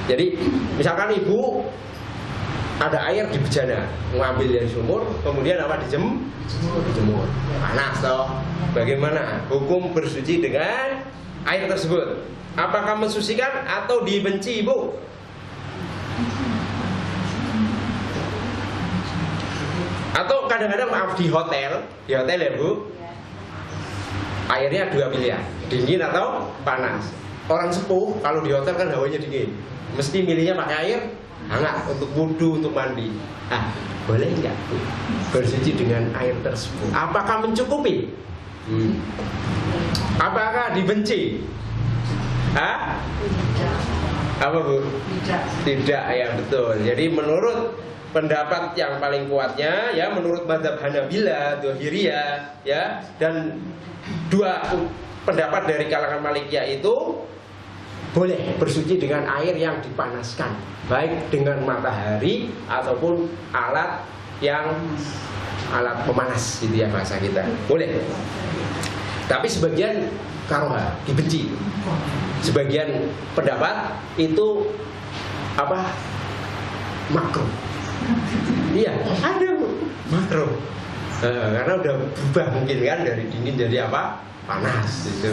Jadi misalkan Ibu ada air di bejana, mengambil dari sumur, kemudian apa dijemur. Panas toh. Bagaimana hukum bersuci dengan air tersebut? Apakah mensucikan atau dibenci Ibu? Atau kadang-kadang maaf di hotel ya Bu, airnya 2 pilihan, dingin atau panas. Orang sepuh kalau di hotel kan hawanya dingin, mesti milihnya pakai air hangat untuk wudhu, untuk mandi. Boleh nggak Bu bersuci dengan air tersebut? Apakah mencukupi? Apakah dibenci? Apa Bu? Tidak ya, betul. Jadi menurut pendapat yang paling kuatnya ya, menurut mazhab Hanabila, Dzahiriyah ya, dan 2 pendapat dari kalangan Malikiyah itu boleh bersuci dengan air yang dipanaskan, baik dengan matahari ataupun alat pemanas gitu ya bahasa kita. Boleh. Tapi sebagian karoha, dibenci. Sebagian pendapat itu makruh. Iya, ada Bu, makruh. Karena udah berubah mungkin kan dari dingin jadi panas gitu.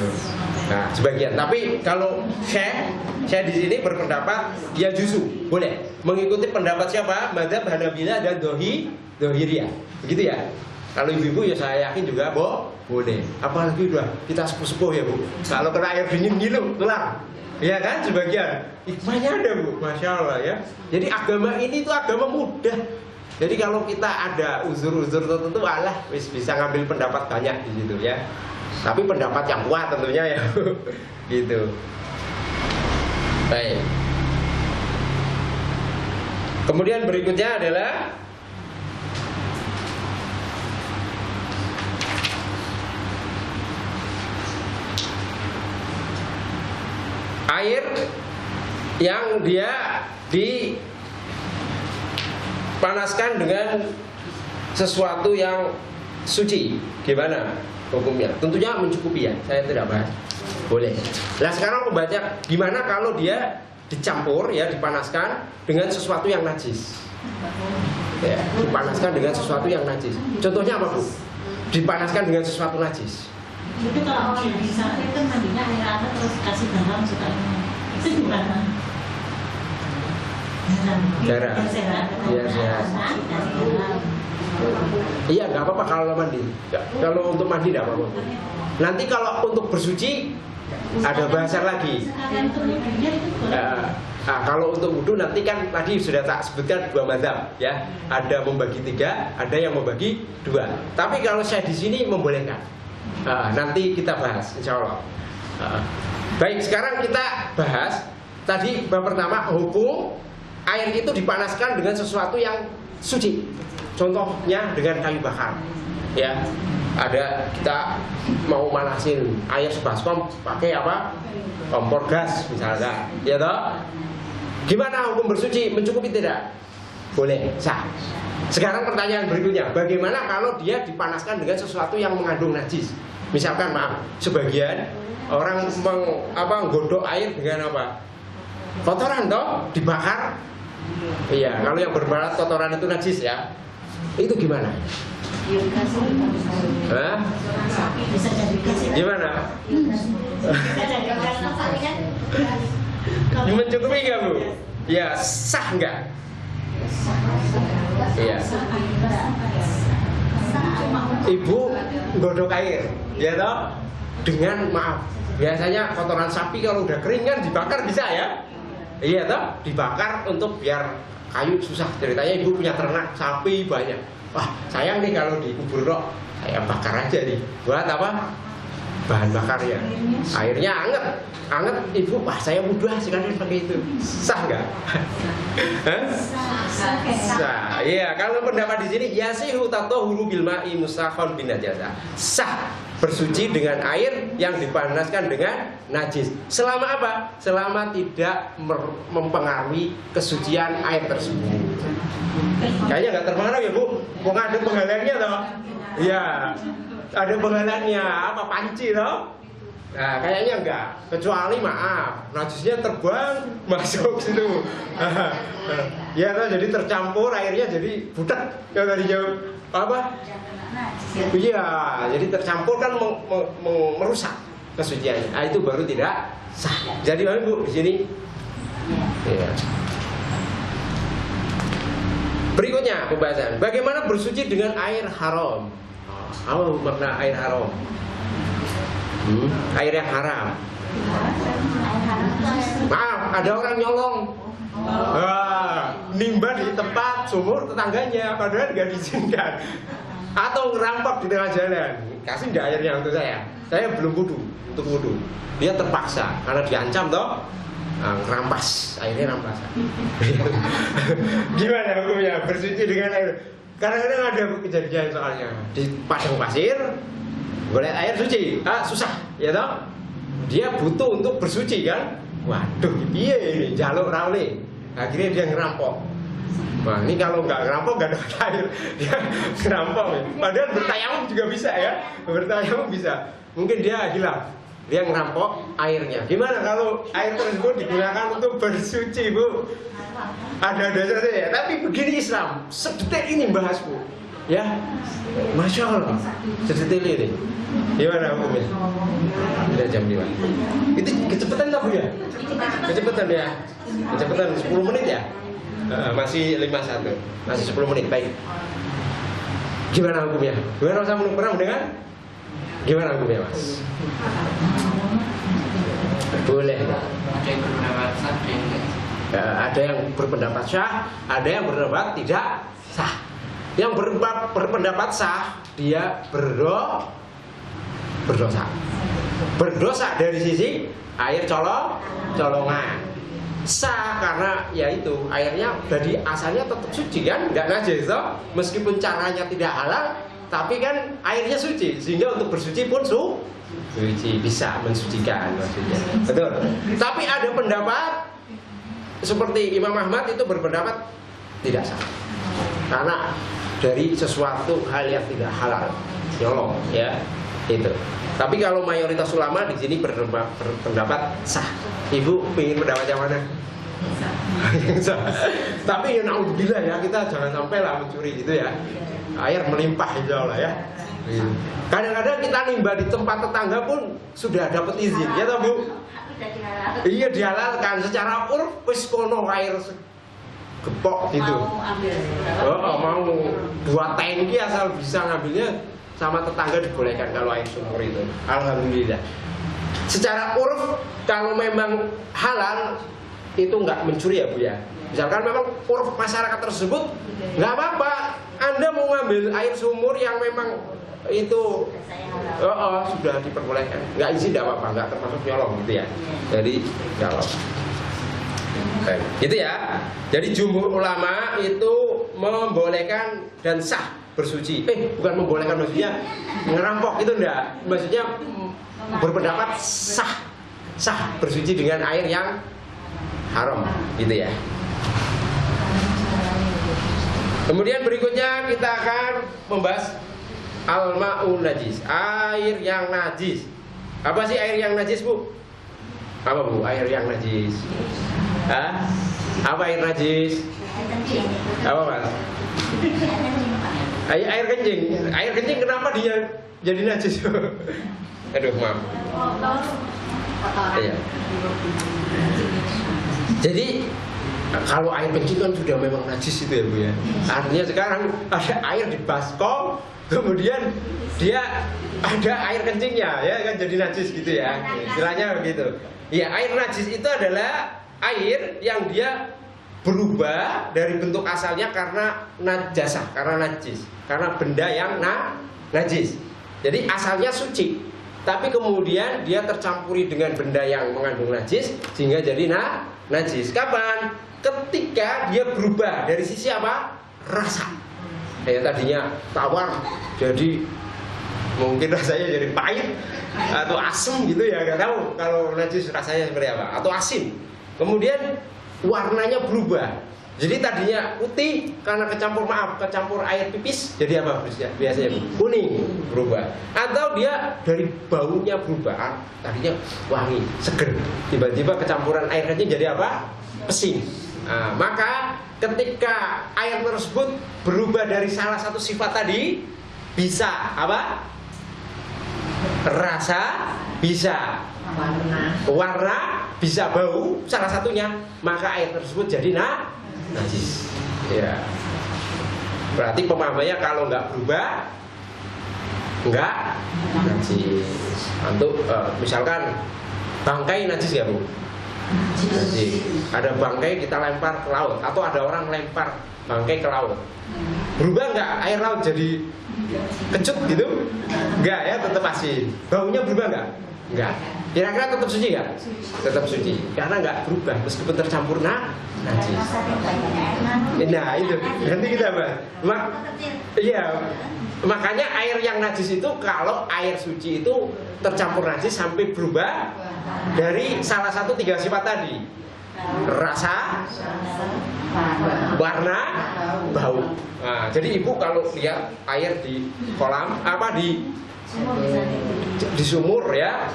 Nah, sebagian. Tapi kalau saya di sini berpendapat dia justru boleh mengikuti pendapat siapa? Mazhab Hanabila dan Dzahiriyah. Begitu ya. Kalau ibu-ibu ya saya yakin juga boleh. Apalagi udah kita sepuh-sepuh ya Bu. Kalau kena air dingin ngilu, kelar. Iya kan, sebagian hikmahnya ada Bu, Masya Allah ya. Jadi agama ini tuh agama mudah. Jadi kalau kita ada uzur-uzur tertentu, bisa ngambil pendapat banyak di situ ya. Tapi pendapat yang kuat tentunya ya, gitu. Baik. Kemudian berikutnya adalah air yang dia dipanaskan dengan sesuatu yang suci. Gimana hukumnya? Tentunya mencukupi ya, saya tidak bahas. Boleh. Nah sekarang membaca gimana kalau dia dicampur ya, dipanaskan dengan sesuatu yang najis ya, dipanaskan dengan sesuatu yang najis. Contohnya apa Bu? Dipanaskan dengan sesuatu najis. Itu kalau orang yang bisa itu mandinya air hangat terus kasih garam suka itu gimana? Garam. Iya, sehat. Iya, nggak apa-apa kalau mandi. Kalau untuk mandi nggak apa-apa. Nanti kalau untuk bersuci ada bahasan lagi. Kalau untuk wudhu nanti kan tadi sudah tak sebutkan 2 mazhab ya. Ada membagi 3, ada yang membagi 2. Tapi kalau saya di sini membolehkan. Nanti kita bahas, insya Allah. Baik, sekarang kita bahas tadi bab pertama, hukum air itu dipanaskan dengan sesuatu yang suci. Contohnya dengan kayu bakar. Ya, ada kita mau manasin air sebaskom pakai apa? Kompor gas misalnya, ya toh? Gimana hukum bersuci? Mencukupi tidak? Boleh, sah. Sekarang pertanyaan berikutnya, bagaimana kalau dia dipanaskan dengan sesuatu yang mengandung najis? Misalkan maaf, sebagian orang menggodok air dengan apa? Kotoran toh, dibakar. Iya, kalau yang berbarat kotoran itu najis ya. Itu gimana? Hah? Bisa jadi kasih. Gimana? Bisa jadi kasih kan? Mencukupi nggak Bu? Ya, sah nggak? Iya. Ibu godok air, ya toh? Dengan maaf, biasanya kotoran sapi kalau udah kering kan dibakar bisa ya? Iya toh? Dibakar untuk biar kayu susah. Ceritanya ibu punya ternak sapi banyak. Wah, sayang nih kalau dikubur roh, saya bakar aja nih. Buat apa? Bahan bakarnya. Airnya anget ibu. Wah, saya mudah sekalian pakai itu. Sah nggak? Sah. Iya, kalau pendapat di sini yasihu tatahuru bil ma'i musakhon bin najasa. Sah bersuci dengan air yang dipanaskan dengan najis. Selama apa? Selama tidak mempengaruhi kesucian air tersebut. Kayaknya nggak terpengaruh ya Bu? Kok ada penghalangnya toh? Iya, ada penghalangnya apa panci toh? Nah, kayaknya enggak. Kecuali maaf, najisnya terbang masuk situ. Ya toh, jadi tercampur airnya jadi budak. Yang tadi jauh apa? Iya, jadi tercampur kan merusak kesuciannya. Nah, itu baru tidak sah. Jadi mana Bu di sini? Iya. Berikutnya pembahasan, bagaimana bersuci dengan air haram? Apa makna air haram? Air yang haram. Maaf, ada orang nyolong, nimba di tempat sumur tetangganya, padahal nggak diizinkan. Atau ngerampok di tengah jalan, kasih nggak airnya untuk saya? Saya belum wudu, untuk wudu. Dia terpaksa karena diancam toh. Rampas, airnya rampas. Gimana hukumnya bersuci dengan air? Kadang-kadang ada kejadian soalnya di padang pasir, boleh air suci, susah, ya toh? Dia butuh untuk bersuci kan? Waduh, piye ini jaluk raule. Akhirnya dia ngerampok. Wah, ini kalau nggak ngerampok nggak dapat air, dia ngerampok. Padahal bertayamum juga bisa ya, bertayamum bisa. Mungkin dia hilang. Dia ngerampok airnya. Gimana kalau air tersebut digunakan untuk bersuci Bu? Ada dasarnya ya. Tapi begini Islam, sedetik ini bahas Bu. Ya, Masya Allah, sedetik ini. Gimana hukumnya? Udah jam 5. Itu kecepatan nggak Bu ya? Kecepatan ya? Kecepatan 10 menit ya? Masih 51, masih 10 menit. Baik. Gimana hukumnya? Gimana usah pernah mendengar? Gimana hukumnya Mas? Boleh. Ada yang berpendapat sah, ada yang berpendapat tidak sah. Yang berpendapat sah, dia berdosa. Berdosa dari sisi air colongan. sah karena ya itu airnya dari asalnya tetap suci kan, nggak najis toh, meskipun caranya tidak halal, tapi kan airnya suci sehingga untuk bersuci pun suci, bisa mensucikan maksudnya. Betul. Tapi ada pendapat seperti Imam Ahmad itu berpendapat tidak sah karena dari sesuatu hal yang tidak halal, nyolong ya itu. Tapi kalau mayoritas ulama di sini berpendapat sah. Ibu ingin pendapat yang mana? Tapi ya naudzubillah ya, kita jangan sampai lah mencuri gitu ya. Air melimpah insya Allah ya. Kadang-kadang kita nimba di tempat tetangga pun sudah dapat izin ya toh Bu? Iya dihalalkan secara urf wis kono air gepok gitu. Mau 2 tangki asal bisa ngambilnya sama tetangga dibolehkan kalau air sumur itu. Alhamdulillah. Secara urf kalau memang halal itu nggak mencuri ya Bu ya. Misalkan memang urf masyarakat tersebut nggak apa-apa. Anda mau ngambil air sumur yang memang itu sudah diperbolehkan, nggak izin nggak apa-apa, nggak termasuk nyolong gitu ya. Jadi nggak apa-apa. Gitu ya. Jadi jumhur ulama itu membolehkan dan sah bersuci. Bukan membolehkan maksudnya ngerampok itu enggak. Maksudnya berpendapat sah bersuci dengan air yang haram gitu ya. Kemudian berikutnya kita akan membahas al-ma'un najis, air yang najis. Apa sih air yang najis Bu? Apa Bu air yang najis? Hah? Apa air najis? Apa Mas? Air kencing. Air kencing kenapa dia jadi najis? Aduh maaf. Iya. Jadi kalau air kencing kan sudah memang najis itu ya Bu ya. Artinya sekarang ada air di baskom, kemudian dia ada air kencingnya ya kan jadi najis gitu ya. Istilahnya begitu. Ya air najis itu adalah air yang dia berubah dari bentuk asalnya karena najasah, karena najis, karena benda yang najis. Jadi asalnya suci, tapi kemudian dia tercampuri dengan benda yang mengandung najis sehingga jadi najis. Kapan? Ketika dia berubah dari sisi apa? Rasa. Ya tadinya tawar jadi mungkin rasanya jadi pahit atau asam gitu ya, nggak tahu kalau najis rasanya seperti apa, atau asin. Kemudian warnanya berubah. Jadi tadinya putih karena kecampur air pipis jadi apa biasanya kuning berubah. Atau dia dari baunya berubah, tadinya wangi, seger, tiba-tiba kecampuran air kencing jadi apa? Pesing. Nah, maka ketika air tersebut berubah dari salah satu sifat tadi, bisa apa? Rasa, bisa warna, bisa bau, salah satunya, maka air tersebut jadi najis. Ya. Berarti pemahamannya kalau nggak berubah, nggak najis. Untuk misalkan bangkai najis ya Bu? Najis. Ada bangkai kita lempar ke laut, atau ada orang lempar bangkai ke laut, berubah nggak air laut jadi kecut gitu? Enggak ya, tetap asin. Baunya berubah nggak? Enggak. Kira-kira tetap suci nggak? Tetap suci, karena nggak berubah meskipun tercampur najis. Nah itu nanti kita bahas. Iya, makanya air yang najis itu kalau air suci itu tercampur najis sampai berubah dari salah satu 3 sifat tadi: rasa, warna, bau. Nah, jadi ibu kalau lihat air di kolam di sumur ya,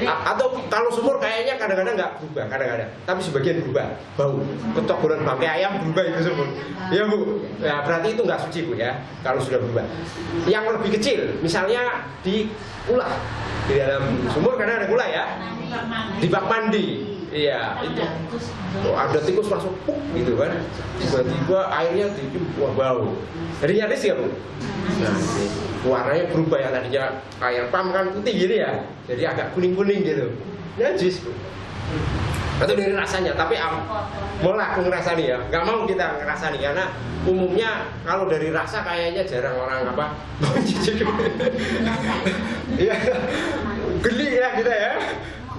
atau kalau sumur kayaknya kadang-kadang nggak berubah, kadang-kadang, tapi sebagian berubah, bau, ketokolan bangkai ayam berubah itu sumur, ya Bu. Ya berarti itu nggak suci Bu ya, kalau sudah berubah. Yang lebih kecil, misalnya di ulah, di dalam sumur karena ada ulah ya, di bak mandi. Iya, itu ada tikus masuk gitu kan, tiba-tiba airnya bau. Jadi nyaris ya Bu. Nah, warnanya berubah, yang tadinya air pam kan putih gitu ya, jadi agak kuning-kuning gitu. Najis Bu. Atau dari rasanya, tapi mau aku ngerasani ya, nggak mau kita ngerasani karena umumnya kalau dari rasa kayaknya jarang orang apa. Iya, geli ya kita ya,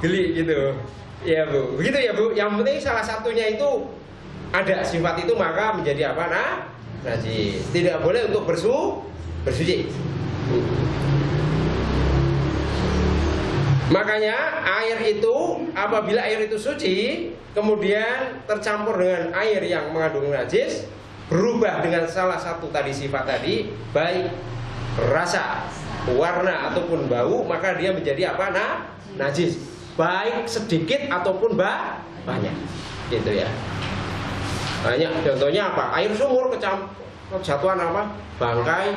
geli gitu. Ya Bu, begitu ya Bu. Yang penting salah satunya itu ada sifat itu maka menjadi apa? Najis. Tidak boleh untuk bersuci. Makanya air itu, apabila air itu suci, kemudian tercampur dengan air yang mengandung najis, berubah dengan salah satu tadi sifat tadi, baik rasa, warna ataupun bau, maka dia menjadi apa? Najis. Baik sedikit ataupun banyak. Gitu ya. Banyak. Contohnya apa? Air sumur kejatuhan apa? Bangkai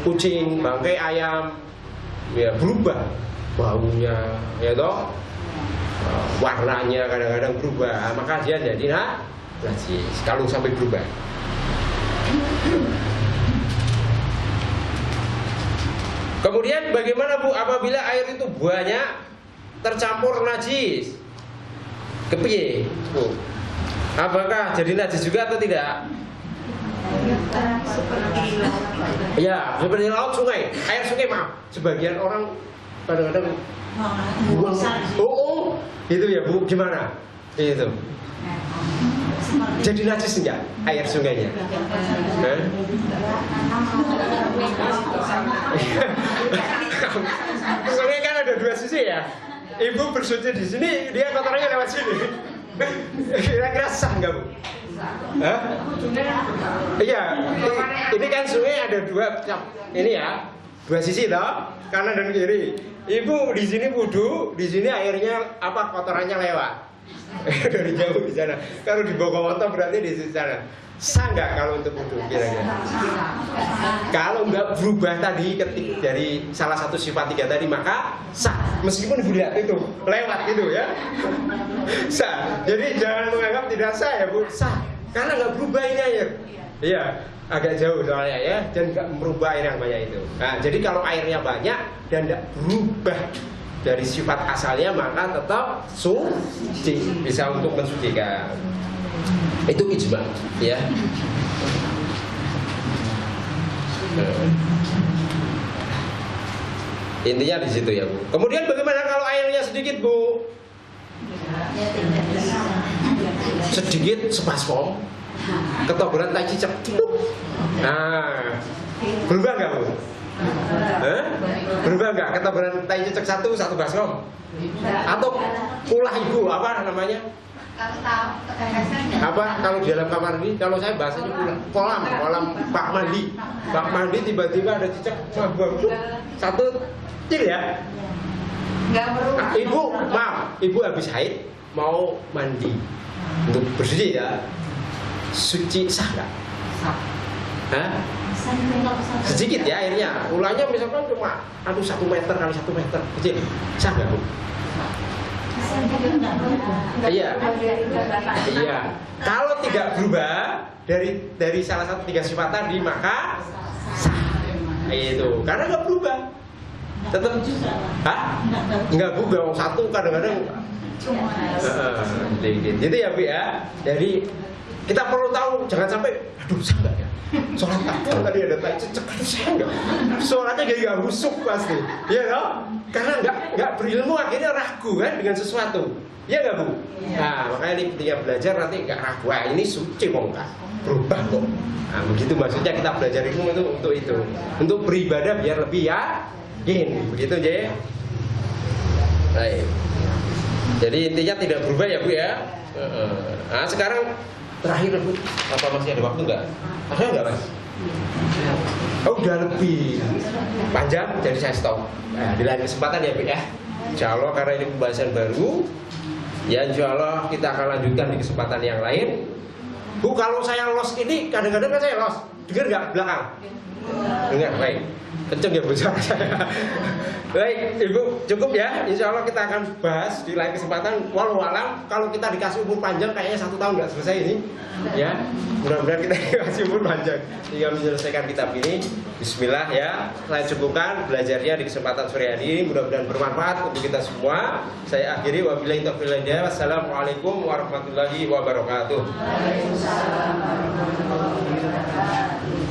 kucing, bangkai ayam, ya berubah baunya, ya toh, warnanya kadang-kadang berubah, maka dia jadi najis kalau sampai berubah. Kemudian bagaimana Bu apabila air itu banyak tercampur najis? Kepiye Bu? Apakah jadi najis juga atau tidak? Ya, seperti laut, sungai, air sungai maaf. Sebagian orang kadang-kadang itu ya Bu, gimana? Itu jadi najis enggak air sungainya? Sungai kan ada dua sisi ya. Ibu bersuci di sini, dia kotorannya lewat sini. Kira-kira sah enggak Bu? Hah? Iya, ini kan sungai ada dua, ini ya, dua sisi toh, kanan dan kiri. Ibu di sini wudhu, di sini airnya apa kotorannya lewat dari jauh di sana. Kalau di Bogomoto berarti di sana. Sah nggak kalau untuk wudhu kira-kira? Kalau nggak berubah tadi ketik dari salah satu sifat tiga tadi maka sah. Meskipun lihat itu lewat gitu ya, sah. Jadi jangan menganggap tidak sah ya Bu, sah. Karena nggak berubah ini air. Iya. Agak jauh soalnya ya, dan nggak merubah air yang banyak itu. Nah, jadi kalau airnya banyak dan tidak berubah dari sifat asalnya maka tetap suci, bisa untuk mensucikan. Itu ijma, ya. Intinya di situ ya Bu. Kemudian bagaimana kalau airnya sedikit Bu? Sedikit sebaskom. Ketoburan tai cicak. Nah, berubah nggak Bu? Berubah nggak ketoburan tai cicak satu baskom? Atau ulah ibu apa namanya? Apa kalau di dalam kamar mandi? Kalau saya bahasanya kolam bak mandi tiba-tiba ada cicak satu kecil ya. Ibu maaf, ibu habis haid mau mandi untuk bersuci ya. Suci sah nggak? Hah? Sedikit ya airnya. Ulangnya misalkan cuma 1 meter kali 1 meter kecil. Sah nggak Bu? Iya. Iya. Kalau tidak berubah dari salah satu 3 sifat tadi maka sah. Itu karena nggak berubah. Tetap. Hah? Nggak berubah. Satu kadang-kadang. Gitu ya Bu ya. Jadi kita perlu tahu, jangan sampai, aduh sah nggak ya? Sholat tadi ada tai cicak, aduh sah nggak? Sholatnya jadi nggak husuk pasti, ya toh? Karena nggak berilmu akhirnya ragu kan dengan sesuatu, ya nggak Bu? Nah makanya ini ketika belajar nanti nggak ragu, wah ini suci mau nggak berubah kok? Nah begitu maksudnya kita belajar ilmu itu untuk beribadah biar lebih yakin, begitu aja. Baik. Jadi intinya tidak berubah ya Bu ya. Nah sekarang terakhir Bu, apa masih ada waktu nggak? Ada nggak Mas? Oh udah lebih panjang, jadi saya stop. Nah, di lain kesempatan ya Bu ya. Insya Allah karena ini pembahasan baru, ya Insya Allah kita akan lanjutkan di kesempatan yang lain. Bu kalau saya lost ini kadang-kadang kan saya lost, dengar nggak belakang? Dengar, baik. Kenceng ya Bu suara saya. Baik, Ibu cukup ya. Insya Allah kita akan bahas di lain kesempatan. Walau alam, kalau kita dikasih umur panjang kayaknya 1 tahun nggak selesai ini. Ya, mudah-mudahan kita dikasih umur panjang hingga menyelesaikan kitab ini. Bismillah ya. Saya cukupkan belajarnya di kesempatan sore hari ini. Mudah-mudahan bermanfaat untuk kita semua. Saya akhiri wabillahi taufiq wal hidayah. Wassalamualaikum warahmatullahi wabarakatuh. Waalaikumsalam warahmatullahi wabarakatuh.